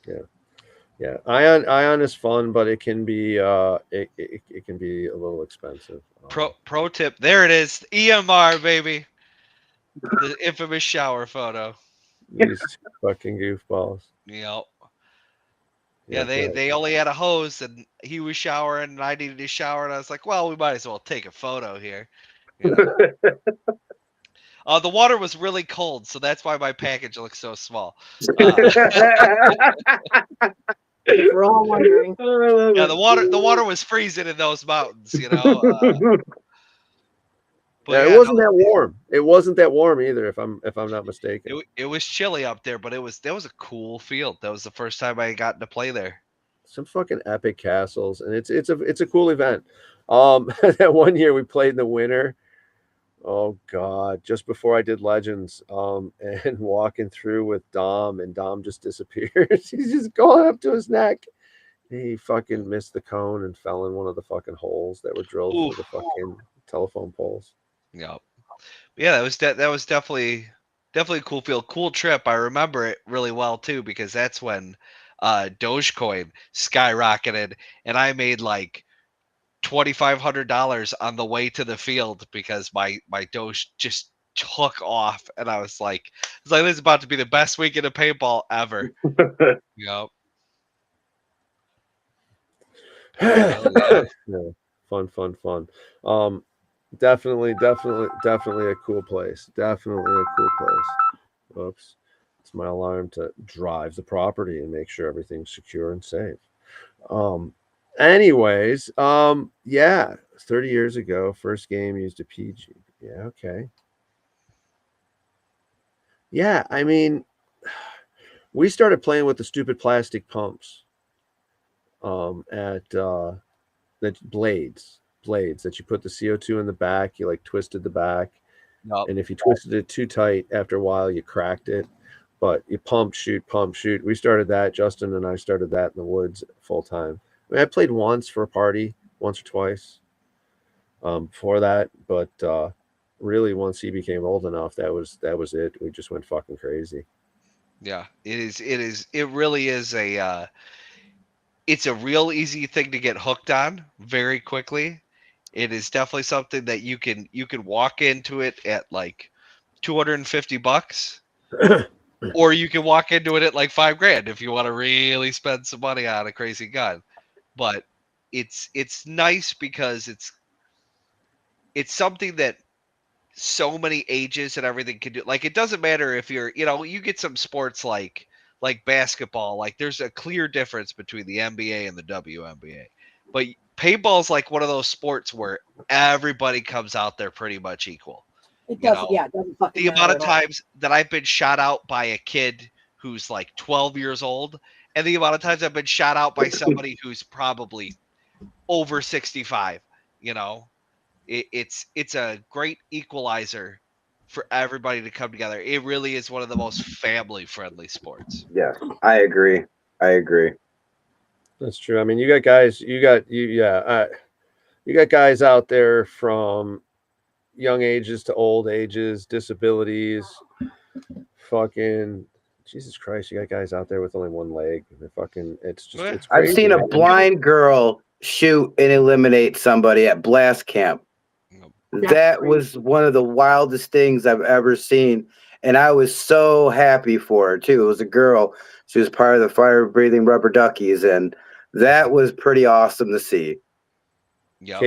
Yeah. Ion is fun, but it can be it can be a little expensive. Pro tip, there it is, EMR baby, the infamous shower photo. These fucking goofballs. Yep. Yeah, they only had a hose and he was showering and I needed to shower and I was like, well, we might as well take a photo here. The water was really cold, so that's why my package looks so small. We're all wondering. Yeah, the water was freezing in those mountains, But Yeah, it wasn't that warm. It wasn't that warm either, if I'm not mistaken. It was chilly up there, but that was a cool field. That was the first time I got to play there. Some fucking epic castles, and it's a cool event. That one year we played in the winter. Oh God! Just before I did Legends, and walking through with Dom, and Dom just disappears. He's just going up to his neck. He fucking missed the cone and fell in one of the fucking holes that were drilled through the fucking telephone poles. Yep. Yeah, that was definitely a cool field, cool trip. I remember it really well too because that's when Dogecoin skyrocketed, and I made like $2,500 on the way to the field because my Doge just took off, and I was like, this is about to be the best weekend of paintball ever. Yep. Yeah. Fun. Definitely a cool place. Definitely a cool place. Oops. It's my alarm to drive the property and make sure everything's secure and safe. Anyways, yeah, 30 years ago, first game used a PG. Yeah, okay. Yeah, I mean, we started playing with the stupid plastic pumps at the blades that you put the CO2 in the back, you like twisted the back, Yup. and if you twisted it too tight, after a while you cracked it. But you pump, shoot, pump, shoot. We started that. Justin and I started that in the woods full time. I mean, I played once for a party, once or twice before that, but really once he became old enough, that was it. We just went fucking crazy. Yeah, it really is it's a real easy thing to get hooked on very quickly. It is definitely something that you can walk into it at like $250, or you can walk into it at like $5,000 if you want to really spend some money on a crazy gun. But it's nice because it's something that so many ages and everything can do. Like, it doesn't matter if you're, you get some sports like basketball. Like, there's a clear difference between the NBA and the WNBA. But paintball's like one of those sports where everybody comes out there pretty much equal. It doesn't. Yeah, it doesn't fucking The amount matter of at all. times that I've been shot out by a kid who's like 12 years old, and the amount of times I've been shot out by somebody who's probably over 65, it's a great equalizer for everybody to come together. It really is one of the most family friendly sports. Yeah, I agree. That's true. I mean, you got guys, you got guys out there from young ages to old ages, disabilities, fucking Jesus Christ, you got guys out there with only one leg. They're fucking, it's just, Yeah. it's crazy. I've seen a man. blind girl shoot and eliminate somebody at blast camp. That's That crazy. was one of the wildest things I've ever seen. And I was so happy for her too. It was a girl. She was part of the fire breathing rubber duckies, and that was pretty awesome to see. Yep.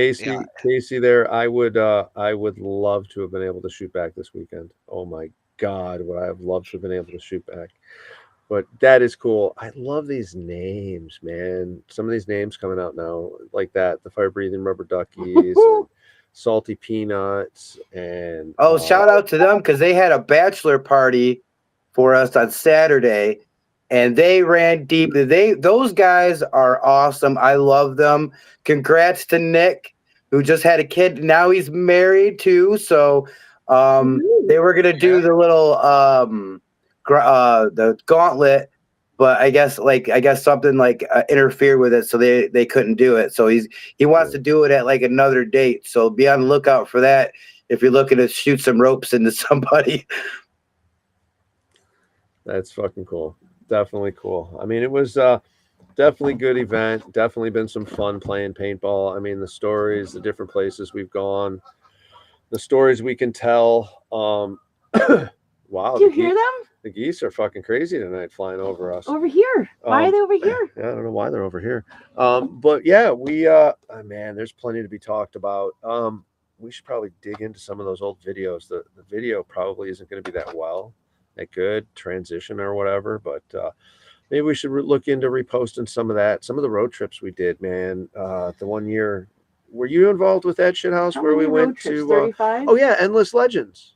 Casey there, I would love to have been able to shoot back this weekend. Oh my God, would I have loved to have been able to shoot back. But that is cool. I love these names, man. Some of these names coming out now, like that, the fire breathing rubber duckies and salty peanuts, and Shout out to them because they had a bachelor party for us on Saturday, and they ran deep. Those guys are awesome. I love them. Congrats to Nick, who just had a kid. Now he's married too. So they were gonna do the little the gauntlet, but I guess something like interfered with it, so they couldn't do it. So he wants to do it at like another date. So be on the lookout for that if you're looking to shoot some ropes into somebody. That's fucking cool. Definitely cool. I mean, it was definitely good event. Definitely been some fun playing paintball. I mean, the stories, the different places we've gone, the stories we can tell. Wow. Did you hear them? The geese are fucking crazy tonight flying over us. Over here. Why are they over here? Yeah, I don't know why they're over here. But yeah, we man, there's plenty to be talked about. We should probably dig into some of those old videos. The video probably isn't going to be that good transition or whatever, but maybe we should look into reposting some of that. Some of the road trips we did, man. The one year, were you involved with that shit house where we went to 35? oh yeah, Endless Legends.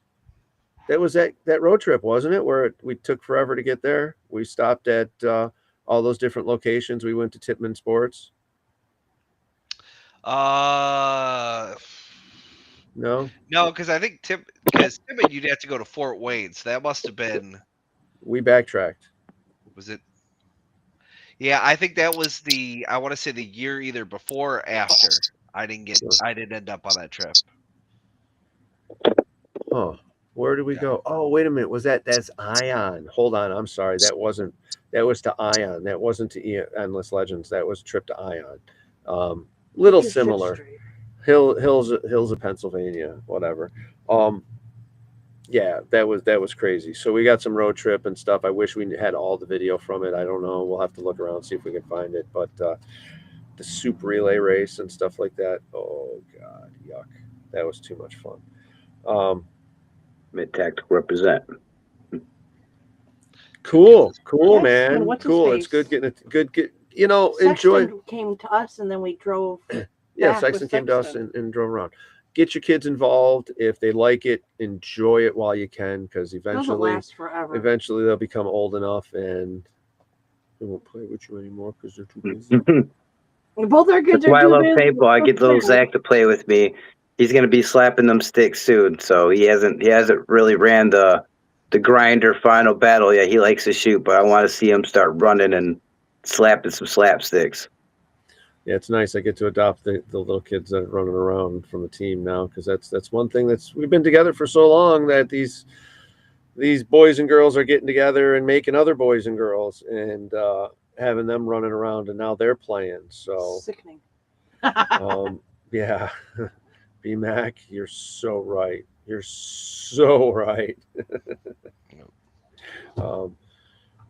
That was that road trip, wasn't it? Where we took forever to get there. We stopped at all those different locations. We went to Tippmann Sports. No, because I think Tippmann, you'd have to go to Fort Wayne, so that must have been. We backtracked. Was it? Yeah, I think that was I want to say the year either before or after. I didn't end up on that trip. Huh. Where did we go? Oh, wait a minute. That's Ion. Hold on. I'm sorry. That was to Ion. That wasn't to Endless Legends. That was a trip to Ion. Little similar. Hills of Pennsylvania, whatever. Yeah, that was crazy. So we got some road trip and stuff. I wish we had all the video from it. I don't know. We'll have to look around, see if we can find it. But the soup relay race and stuff like that. Oh God, yuck. That was too much fun. Mid tactical represent. Cool, Yes, man. and what's his Cool. It's good face? getting it. Good. Enjoy. Sexton came to us, and then we drove. Yeah, back Sexton with came to us Sexton. and drove around. Get your kids involved if they like it. Enjoy it while you can, because It doesn't eventually last forever. they'll become old enough and they won't play with you anymore because they're too busy. Both our kids That's why I are too love busy paintball. I to get little play with. Zach to play with me. He's gonna be slapping them sticks soon, so he hasn't really ran the grinder final battle yet. He likes to shoot, but I want to see him start running and slapping some slapsticks. Yeah, it's nice. I get to adopt the little kids that are running around from the team now, because that's one thing we've been together for so long that these boys and girls are getting together and making other boys and girls and having them running around, and now they're playing. So Sickening. yeah, B-Mac, you're so right. You're so right.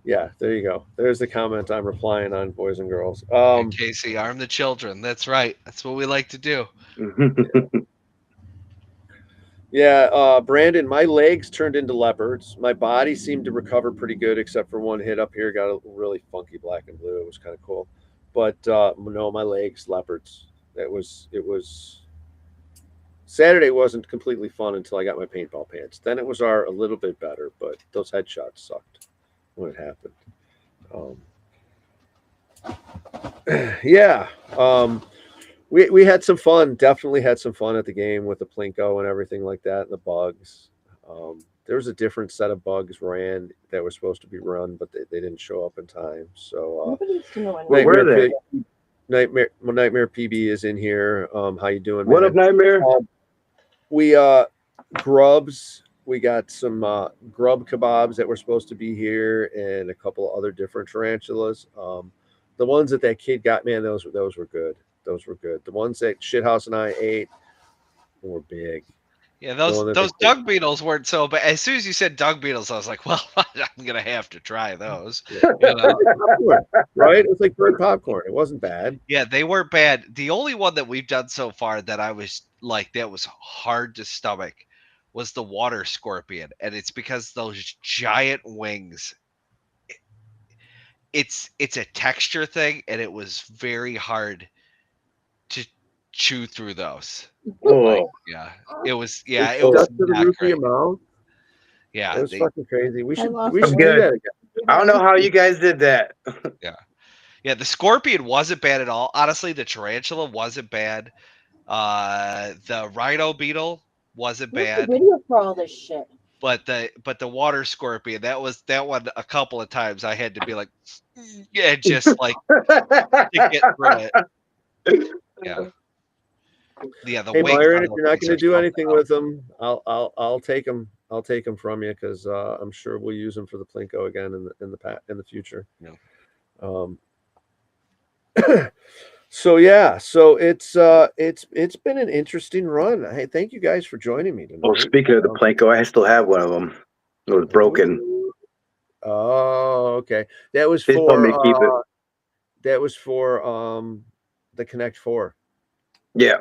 Yeah, there you go. There's the comment I'm replying on, boys and girls. Casey, arm the children. That's right. That's what we like to do. Yeah, Brandon, my legs turned into leopards. My body seemed to recover pretty good, except for one hit up here. Got a really funky black and blue. It was kind of cool. But no, my legs, leopards. It was Saturday wasn't completely fun until I got my paintball pants. Then it was a little bit better, but those headshots sucked when it happened. Yeah. We had some fun. Definitely had some fun at the game with the Plinko and everything like that, and the bugs. There was a different set of bugs ran that were supposed to be run, but they didn't show up in time. So Nobody needs to know Where were they? Nightmare PB is in here. How you doing, What man? up, Nightmare? We grubs. We got some grub kebabs that were supposed to be here, and a couple of other different tarantulas. The ones that kid got, man, those were good. Those were good. The ones that Shithouse and I ate were big. Yeah, The one that those they- dung beetles weren't so bad. As soon as you said dung beetles, I was like, well, I'm gonna have to try those. Yeah. You know? Popcorn, right? It was like burnt popcorn. It wasn't bad. Yeah, they weren't bad. The only one that we've done so far that I was like that was hard to stomach was the water scorpion, and it's because those giant wings. It's a texture thing, and it was very hard to chew through those. Like, Oh, yeah, it was. Yeah, It it was stuck to the not roof of great. your mouth. Yeah, It was fucking crazy. We should love do I'm good. that again. I don't know how you guys did that. yeah. The scorpion wasn't bad at all. Honestly, the tarantula wasn't bad. The rhino beetle wasn't Where's bad. the video for all this shit? But the water scorpion, that one a couple of times I had to be like, yeah, just like to get through it. Yeah. Yeah, the Hey wings Byron, on if those you're not things going to are do something anything else. with them, I'll take them. I'll take them from you, because I'm sure we'll use them for the Plinko again in the future. Yeah. So yeah, so it's been an interesting run. Hey, thank you guys for joining me tonight. Well, speaking of the Plinko, I still have one of them. It was broken. Oh, okay. That was They told me to keep it. That was for the Connect 4. Yeah.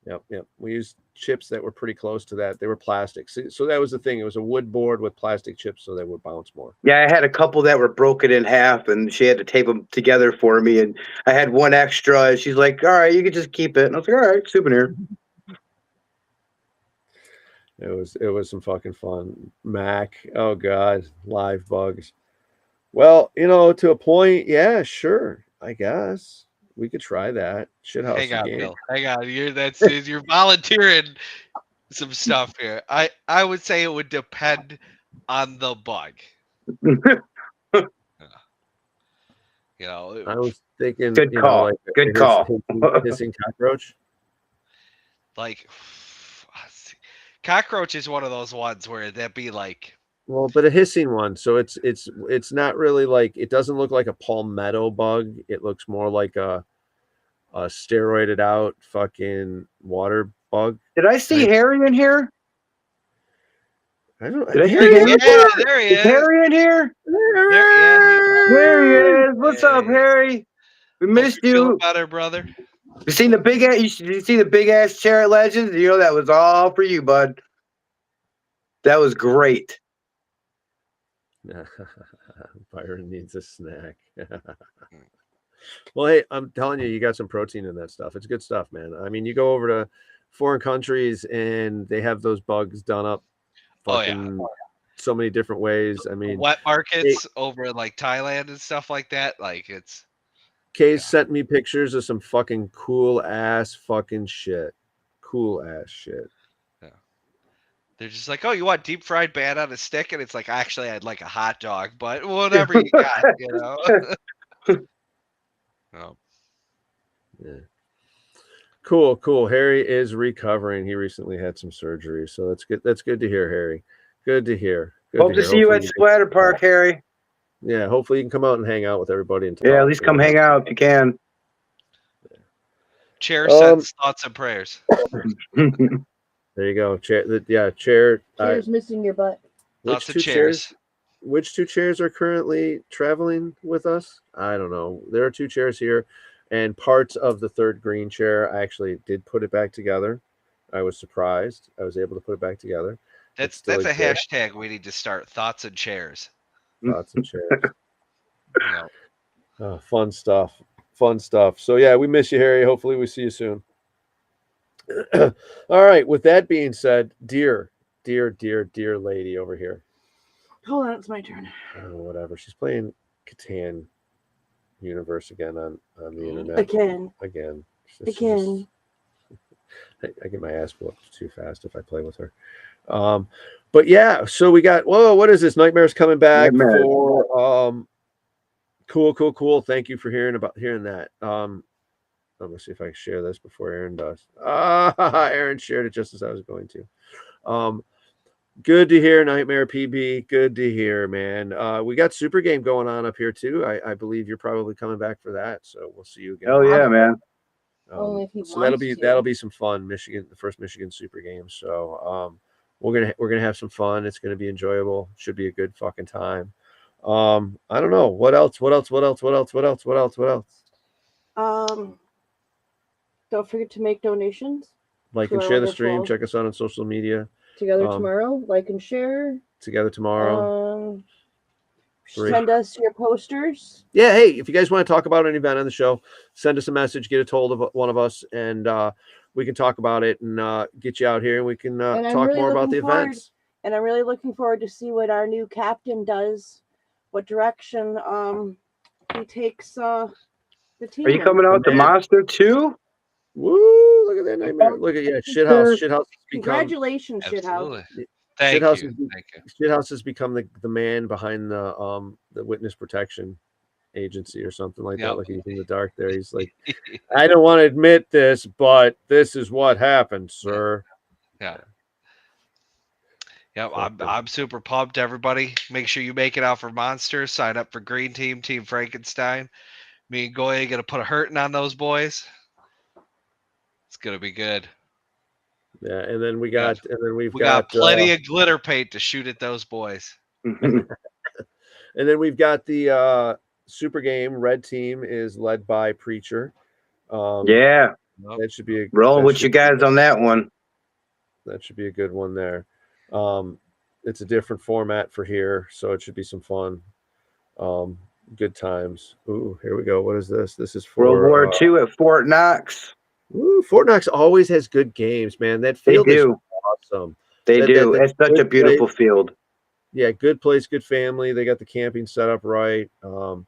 Yep. We used chips that were pretty close to that. They were plastic. So that was the thing. It was a wood board with plastic chips, so they would bounce more. Yeah, I had a couple that were broken in half, and she had to tape them together for me. And I had one extra, and she's like, "All right, you can just keep it." And I was like, "All right, souvenir." It was some fucking fun. Mac, oh god, live bugs. Well, to a point, yeah, sure. I guess we could try that. Shithouse Hang on, game. Bill. Hang on. You're volunteering some stuff here. I would say it would depend on the bug. I was thinking, Good call. like Good call. hissing cockroach. Like cockroach is one of those ones where that'd be like, Well, but a hissing one, so it's not really like, it doesn't look like a palmetto bug. It looks more like a steroided out fucking water bug. Did I see Harry in here? I don't. Did I hear Harry- Harry? yeah, there he Is is. Harry in here? There There he is. What's up, Harry? We Hope missed you're feeling you. better, brother. You seen the big ass? You see the big ass chair at Legends? You know that was all for you, bud. That was great. Byron needs a snack. Well, hey, I'm telling you, you got some protein in that stuff. It's good stuff, man. I mean, you go over to foreign countries and they have those bugs done up Oh yeah. fucking so many different ways. I mean, Wet markets over in like Thailand and stuff like that. Like it's Kay's sent me pictures of some fucking cool ass fucking shit. Cool ass shit. they're just like, oh, you want deep fried band on a stick? And it's like, actually, I'd like a hot dog, but whatever you got, you know. Oh. Yeah. Cool, cool. Harry is recovering. He recently had some surgery, so that's good. That's good to hear, Harry. Good to hear. Good Hope to hear. see you Hopefully at Splatter Park, Harry. Yeah, hopefully you can come out and hang out with everybody and talk. Yeah, at least come hang out if you can. Chair sends thoughts and prayers. There you go. Chair. Chair. Chair's missing your butt. Lots of chairs. Which two chairs are currently traveling with us? I don't know. There are two chairs here, and parts of the third green chair. I actually did put it back together. I was surprised. I was able to put it back together. That's a hashtag we need to start. Thoughts and chairs. Thoughts and chairs. Oh, fun stuff. Fun stuff. So yeah, we miss you, Harry. Hopefully we see you soon. All right. With that being said, dear lady over here. Hold on, it's my turn. Oh, whatever. She's playing Catan Universe again on the internet. Again. I get my ass whooped too fast if I play with her. But yeah, so we got what is this? Nightmare's coming back for cool. Thank you for hearing that. I'm gonna see if I can share this before Aaron does. Aaron shared it just as I was going to. Good to hear, Nightmare PB. Good to hear, man. We got Super Game going on up here too. I believe you're probably coming back for that, so we'll see you again. Oh yeah, man. So that'll be some fun. Michigan, the first Michigan Super Game. So we're gonna have some fun. It's gonna be enjoyable. Should be a good fucking time. I don't know what else. Don't forget to make donations. Like and share the stream. Check us out on social media. Together tomorrow. Like and share. Together tomorrow. Send us your posters. Yeah, hey, if you guys want to talk about an event on the show, send us a message, get a hold of one of us, and we can talk about it and get you out here and we can talk really more about the events. And I'm really looking forward to see what our new captain does, what direction he takes the team. Are you coming out to Monster too? Woo! Look at that Nightmare. Look at Shithouse. Congratulations, Shithouse. Thank you. Shithouse has become the man behind the witness protection agency or something like that. Like he's in the dark there. He's like, I don't want to admit this, but this is what happened, sir. Yeah. Yeah, I'm super pumped, everybody. Make sure you make it out for Monster. Sign up for Green Team, Team Frankenstein. Me and Goya gonna put a hurting on those boys. It's gonna be good. Yeah, and then we got plenty of glitter paint to shoot at those boys. And then we've got the Super Game. Red Team is led by Preacher. Yeah, that should be rolling with you guys on that one. That should be a good one there. It's a different format for here, so it should be some fun. Good times. Ooh, here we go. What is this? This is for World War II at Fort Knox. Ooh, Fort Knox always has good games, man. That field is awesome. They do. It's such a beautiful field. Yeah, good place, good family. They got the camping set up right. All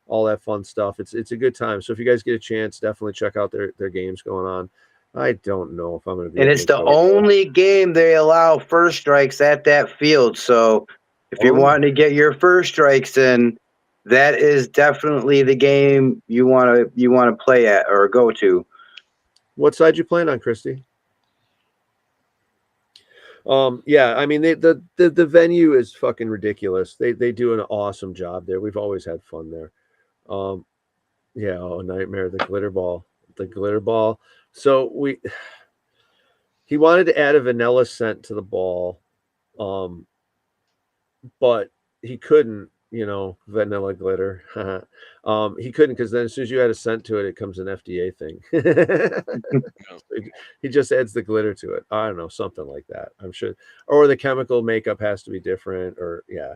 that fun stuff. It's a good time. So if you guys get a chance, definitely check out their games going on. I don't know if I'm going to be. And it's the only game they allow first strikes at that field. So if you're wanting to get your first strikes in, that is definitely the game you want to play at or go to. What side you playing on, Christy? Yeah, I mean the venue is fucking ridiculous. They do an awesome job there. We've always had fun there. Yeah, Nightmare, the glitter ball. So he wanted to add a vanilla scent to the ball, but he couldn't vanilla glitter. He couldn't, because then as soon as you add a scent to it, it comes an FDA thing. He just adds the glitter to it. I don't know, something like that. I'm sure, or the chemical makeup has to be different, or yeah.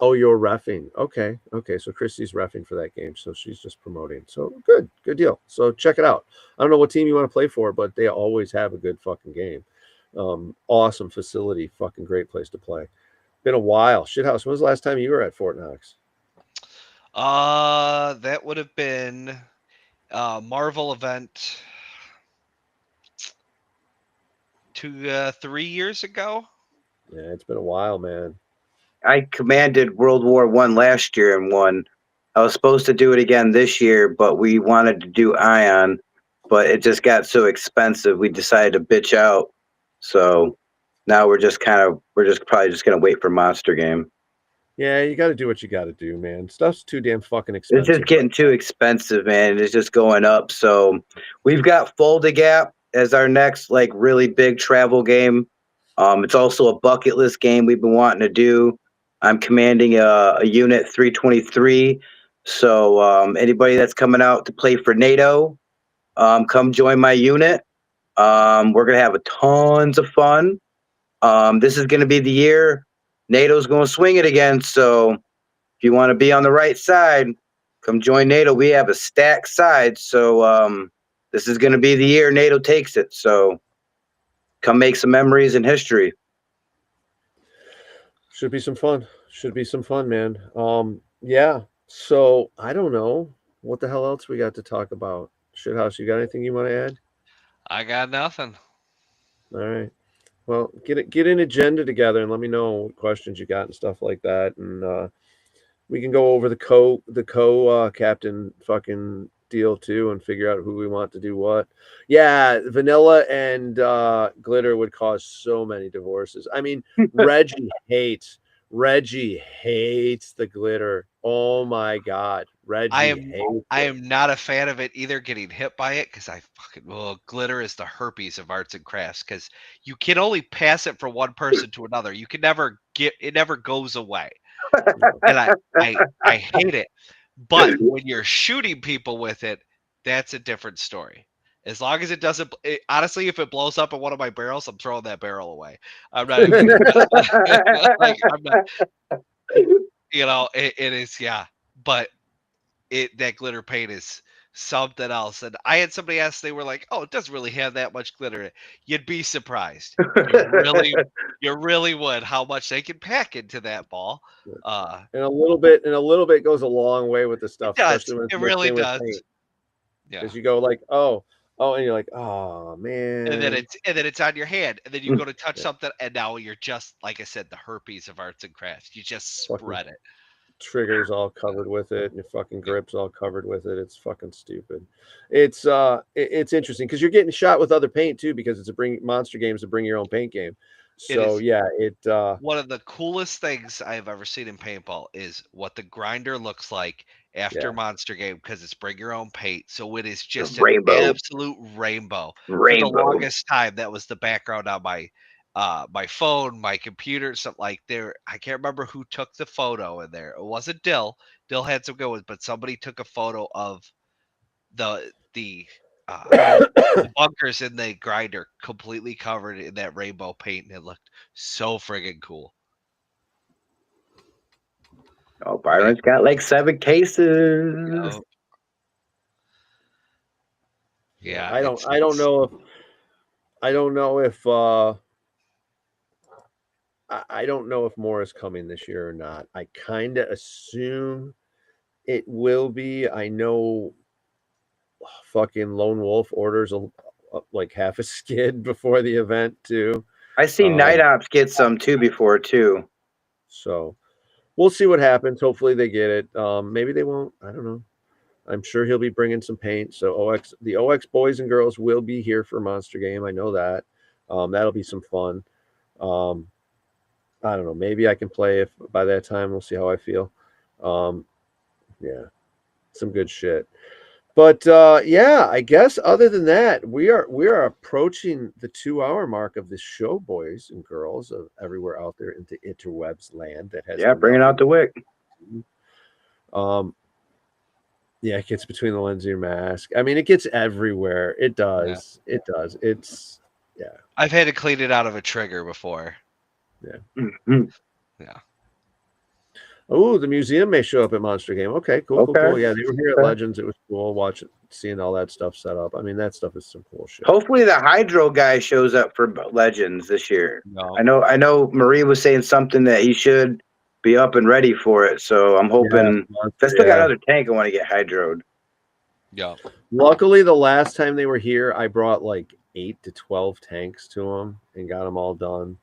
Oh, you're reffing. Okay. So Christy's reffing for that game, so she's just promoting. So good deal. So check it out. I don't know what team you want to play for, but they always have a good fucking game. Awesome facility, fucking great place to play. Been a while. Shithouse, when was the last time you were at Fort Knox? That would have been Marvel event 3 years ago. Yeah, it's been a while, man. I commanded World War One last year and won. I was supposed to do it again this year, but we wanted to do Ion, but it just got so expensive. We decided to bitch out. So now we're just probably just gonna wait for Monster Game. Yeah, you got to do what you got to do, man. Stuff's too damn fucking It's expensive. just getting too expensive, man. It's just going up. So we've got Folda Gap as our next like really big travel game. It's also a bucket list game we've been wanting to do. I'm commanding a unit 323. So anybody that's coming out to play for NATO, come join my unit. We're gonna have tons of fun. This is gonna be the year NATO's gonna swing it again. So if you want to be on the right side, come join NATO. We have a stacked side. So this is gonna be the year NATO takes it. So come make some memories in history. Should be some fun, man. Yeah. So I don't know what the hell else we got to talk about. Shithouse, you got anything you want to add? I got nothing. All right. Well, get an agenda together and let me know what questions you got and stuff like that, and we can go over the co captain fucking deal too and figure out who we want to do what. Yeah, vanilla and glitter would cause so many divorces. I mean, Reggie hates the glitter. Oh my god, Reggie hates I it. am not a fan of it either, getting hit by it, because glitter is the herpes of arts and crafts, because you can only pass it from one person to another. You can never it never goes away. And I hate it. But when you're shooting people with it, that's a different story. As long as it doesn't, honestly, if it blows up in one of my barrels, I'm throwing that barrel away. I'm not even like, I'm not, it is, yeah. But that glitter paint is something else. And I had somebody ask, they were like, "Oh, it doesn't really have that much glitter in it." You'd be surprised. You really would, how much they can pack into that ball. And a little bit goes a long way with the stuff. It does. Especially when it's It really mixed in with does. paint. Yeah. Because you go like, oh, and you're like, oh man. And then it's on your hand, and then you go to touch something, and now you're just, like I said, the herpes of arts and crafts. You just spread it. Triggers all covered with it, and your fucking grips all covered with it. It's fucking stupid. It's interesting because you're getting shot with other paint too, because it's monster games to bring your own paint game. So yeah, one of the coolest things I have ever seen in paintball is what the grinder looks like after Monster Game, because it's bring your own paint. So it is just an absolute rainbow. For the longest time, that was the background on my phone, my computer, something like there. I can't remember who took the photo in there. It wasn't Dill. Dill had some good ones, but somebody took a photo of the bunkers in the grinder completely covered in that rainbow paint, and it looked so friggin' cool. Oh, Byron's got like 7 cases. Yeah, I don't know if more is coming this year or not. I kind of assume it will be. I know fucking Lone Wolf orders like half a skid before the event too. I see Night Ops get some too before too. So we'll see what happens. Hopefully they get it. Maybe they won't. I don't know. I'm sure he'll be bringing some paint. So the OX boys and girls will be here for Monster Game. I know that. That'll be some fun. I don't know. Maybe I can play if by that time. We'll see how I feel. Yeah, some good shit. But yeah, I guess other than that, we are approaching the 2 hour mark of this show, boys and girls of everywhere out there into interwebs land that has Yeah, bringing out the wick. um yeah, it gets between the lens of your mask. I mean, it gets everywhere. It does. It does. It's yeah. I've had to clean it out of a trigger before. Mhm. Yeah. Oh, the museum may show up at Monster Game. Okay, cool, cool, Okay. cool. Yeah, they were here at Okay. Legends. It was cool watching, seeing all that stuff set up. I mean, that stuff is some cool shit. Hopefully the Hydro guy shows up for Legends this year. No. I know Marie was saying something that he should be up and ready for it. So I'm hoping. I still got another tank I want to get hydroed. Yeah. Luckily, the last time they were here, I brought like 8 to 12 tanks to him and got them all done.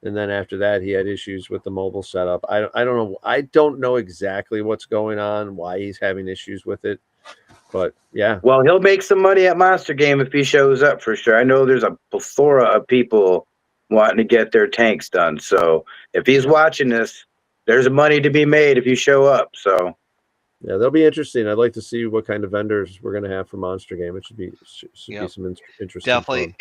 And then after that, he had issues with the mobile setup. I don't know. I don't know exactly what's going on, why he's having issues with it. But yeah, Well, he'll make some money at Monster Game if he shows up for sure. I know there's a plethora of people wanting to get their tanks done. So if he's watching this, there's money to be made if you show up. So yeah, they'll be interesting. I'd like to see what kind of vendors we're going to have for Monster Game. It should be Yep. some interesting. Definitely. fun.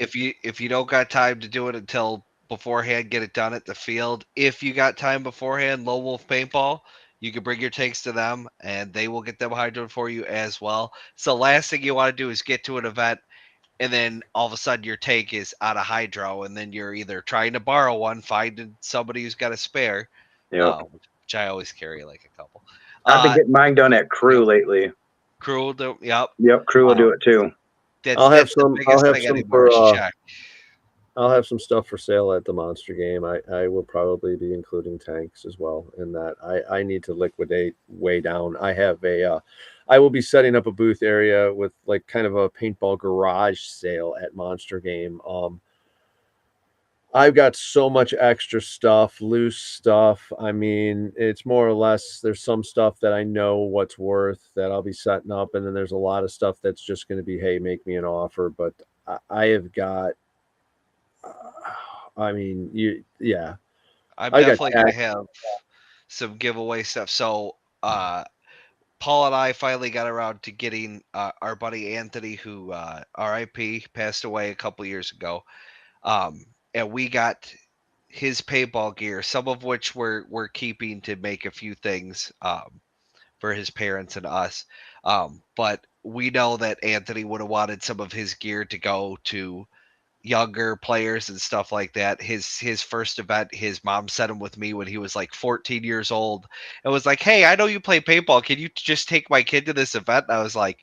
If you don't got time to do it until beforehand, get it done at the field. If you got time beforehand, Low Wolf Paintball, you can bring your tanks to them and they will get them hydroed for you as well. So last thing you want to do is get to an event and then all of a sudden your tank is out of hydro and then you're either trying to borrow one, finding somebody who's got a spare, which I always carry like a couple. I've been getting mine done at Crew lately. Crew will do, yep. Yep, Crew will do it too. I'll have That's some. the biggest I'll have thing some anymore is for. check. I'll have some stuff for sale at the Monster Game. I will probably be including tanks as well in that. I need to liquidate way down. I have a I will be setting up a booth area with like kind of a paintball garage sale at Monster Game. I've got so much extra stuff, loose stuff. I mean, it's more or less there's some stuff that I know what's worth that I'll be setting up, and then there's a lot of stuff that's just going to be, hey, make me an offer. But I have got I mean, yeah. I'm I got definitely gonna tagged. have some giveaway stuff. So Paul and I finally got around to getting our buddy Anthony, who RIP passed away a couple years ago. And we got his paintball gear, some of which we're keeping to make a few things for his parents and us. But we know that Anthony would have wanted some of his gear to go to younger players and stuff like that. His first event, his mom sent him with me when he was like 14 years old and was like, "Hey, I know you play paintball. Can you just take my kid to this event?" And I was like,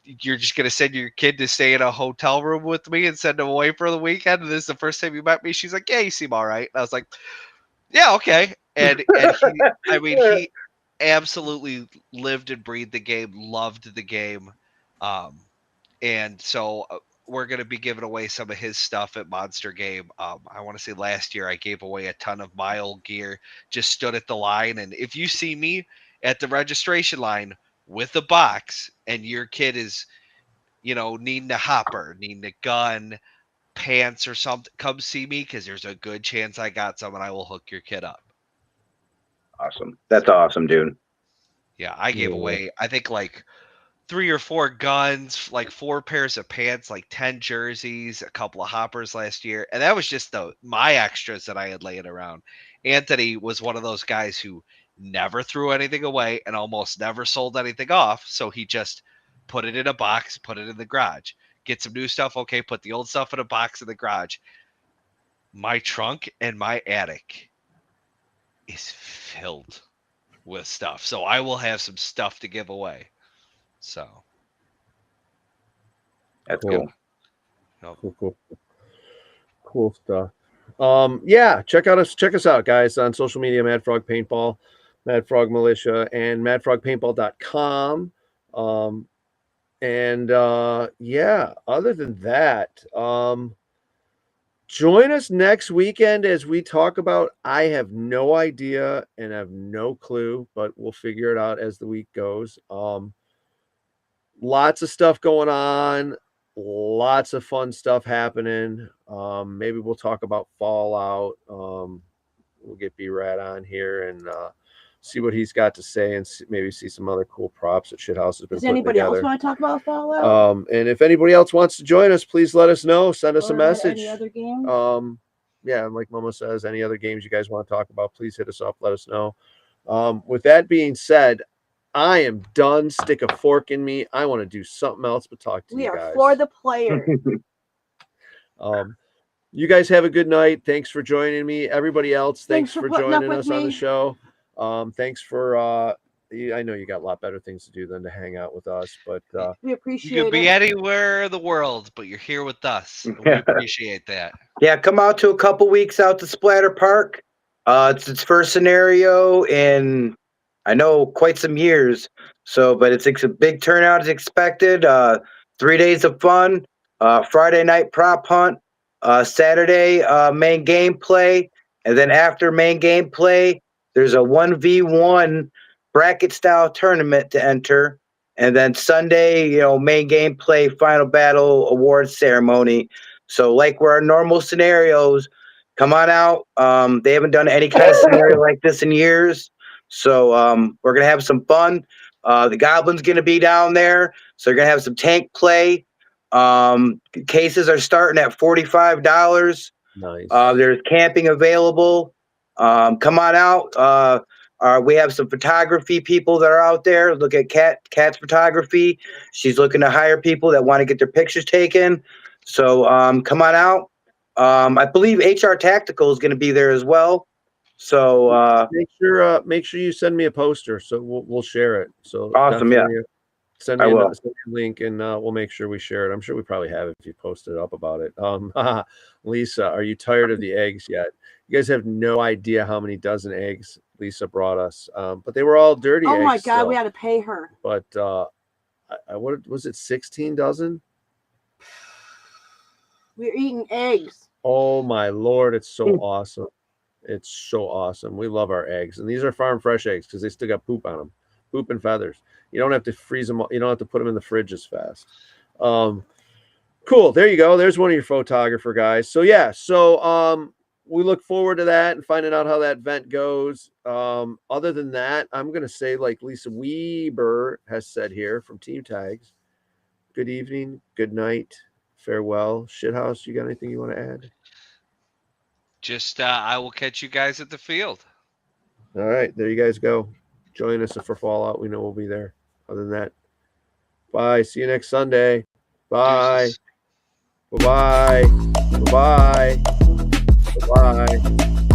"You're just gonna send your kid to stay in a hotel room with me and send him away for the weekend? And this is the first time you met me?" She's like, "Yeah, you seem all right." And I was like, "Yeah, okay." And he absolutely lived and breathed the game, loved the game. And so we're going to be giving away some of his stuff at Monster Game. I want to say last year I gave away a ton of my old gear, just stood at the line. And if you see me at the registration line with a box and your kid is, needing a hopper, needing a gun, pants or something, come see me because there's a good chance I got some and I will hook your kid up. Awesome. That's awesome, dude. Yeah, I gave away, I think like 3 or 4 guns, like 4 pairs of pants, like 10 jerseys, a couple of hoppers last year. And that was just my extras that I had laying around. Anthony was one of those guys who never threw anything away and almost never sold anything off. So he just put it in a box, put it in the garage, get some new stuff. Okay, put the old stuff in a box in the garage. My trunk and my attic is filled with stuff. So I will have some stuff to give away. So that's Cool. cool. Cool stuff. Yeah, check us out, guys, on social media, Mad Frog Paintball, Mad Frog Militia, and madfrogpaintball.com. Yeah, other than that, join us next weekend as we talk about, I have no idea and have no clue, but we'll figure it out as the week goes. Lots of stuff going on, lots of fun stuff happening. Maybe we'll talk about Fallout. We'll get B-Rat on here and see what he's got to say, and maybe see some other cool props that Shithouse has been Does putting anybody else together. want to talk about Fallout? And if anybody else wants to join us, please let us know. Send us a Or message. Any other games? Yeah, like Mama says, any other games you guys want to talk about, please hit us up. Let us know. With that being said, I am done. Stick a fork in me. I want to do something else but talk to We you are guys. for the player. You guys have a good night. Thanks for joining me. Everybody else, thanks for for putting up joining with us on the me. show. Thanks for I know you got a lot better things to do than to hang out with us, but We You appreciate could be it. anywhere in the world, but you're here with us. And we appreciate that. Yeah, come out to a couple weeks out to Splatter Park. It's its first scenario in, I know, quite some years. So, but it's a big turnout is expected. 3 days of fun. Friday night prop hunt. Saturday main gameplay, and then after main gameplay, there's a 1v1 bracket style tournament to enter, and then Sunday, main gameplay, final battle, awards ceremony. So, like where our normal scenarios, come on out. They haven't done any kind of scenario like this in years. So we're gonna have some fun. The Goblin's gonna be down there, so you're gonna have some tank play. Cases are starting at $45. nice. There's camping available. Come on out. We have some photography people that are out there. Look at Kat's photography. She's looking to hire people that want to get their pictures taken. So come on out. I believe HR Tactical is going to be there as well. So make sure you send me a poster so we'll share it. So Awesome, yeah. definitely send I me will. send me a link and we'll make sure we share it. I'm sure we probably have if you posted up about it. Lisa, are you tired of the eggs yet? You guys have no idea how many dozen eggs Lisa brought us, but they were all dirty eggs. Oh my God, still. we had to pay her. But what was it? 16 dozen? We're eating eggs. Oh my Lord, it's so awesome. It's so awesome. We love our eggs, and these are farm fresh eggs because they still got poop on them, poop and feathers. You don't have to freeze them. You don't have to put them in the fridge as fast. Cool. There you go. There's one of your photographer guys. So yeah. So we look forward to that and finding out how that event goes. Other than that, I'm gonna say, like Lisa Weber has said here from Team Tags, good evening, good night, farewell. Shithouse, you got anything you want to add? Just I will catch you guys at the field. All right, there you guys go. Join us for Fallout. We know we'll be there. Other than that, bye. See you next Sunday. Bye. Deuces. Bye-bye. Bye-bye. Bye-bye.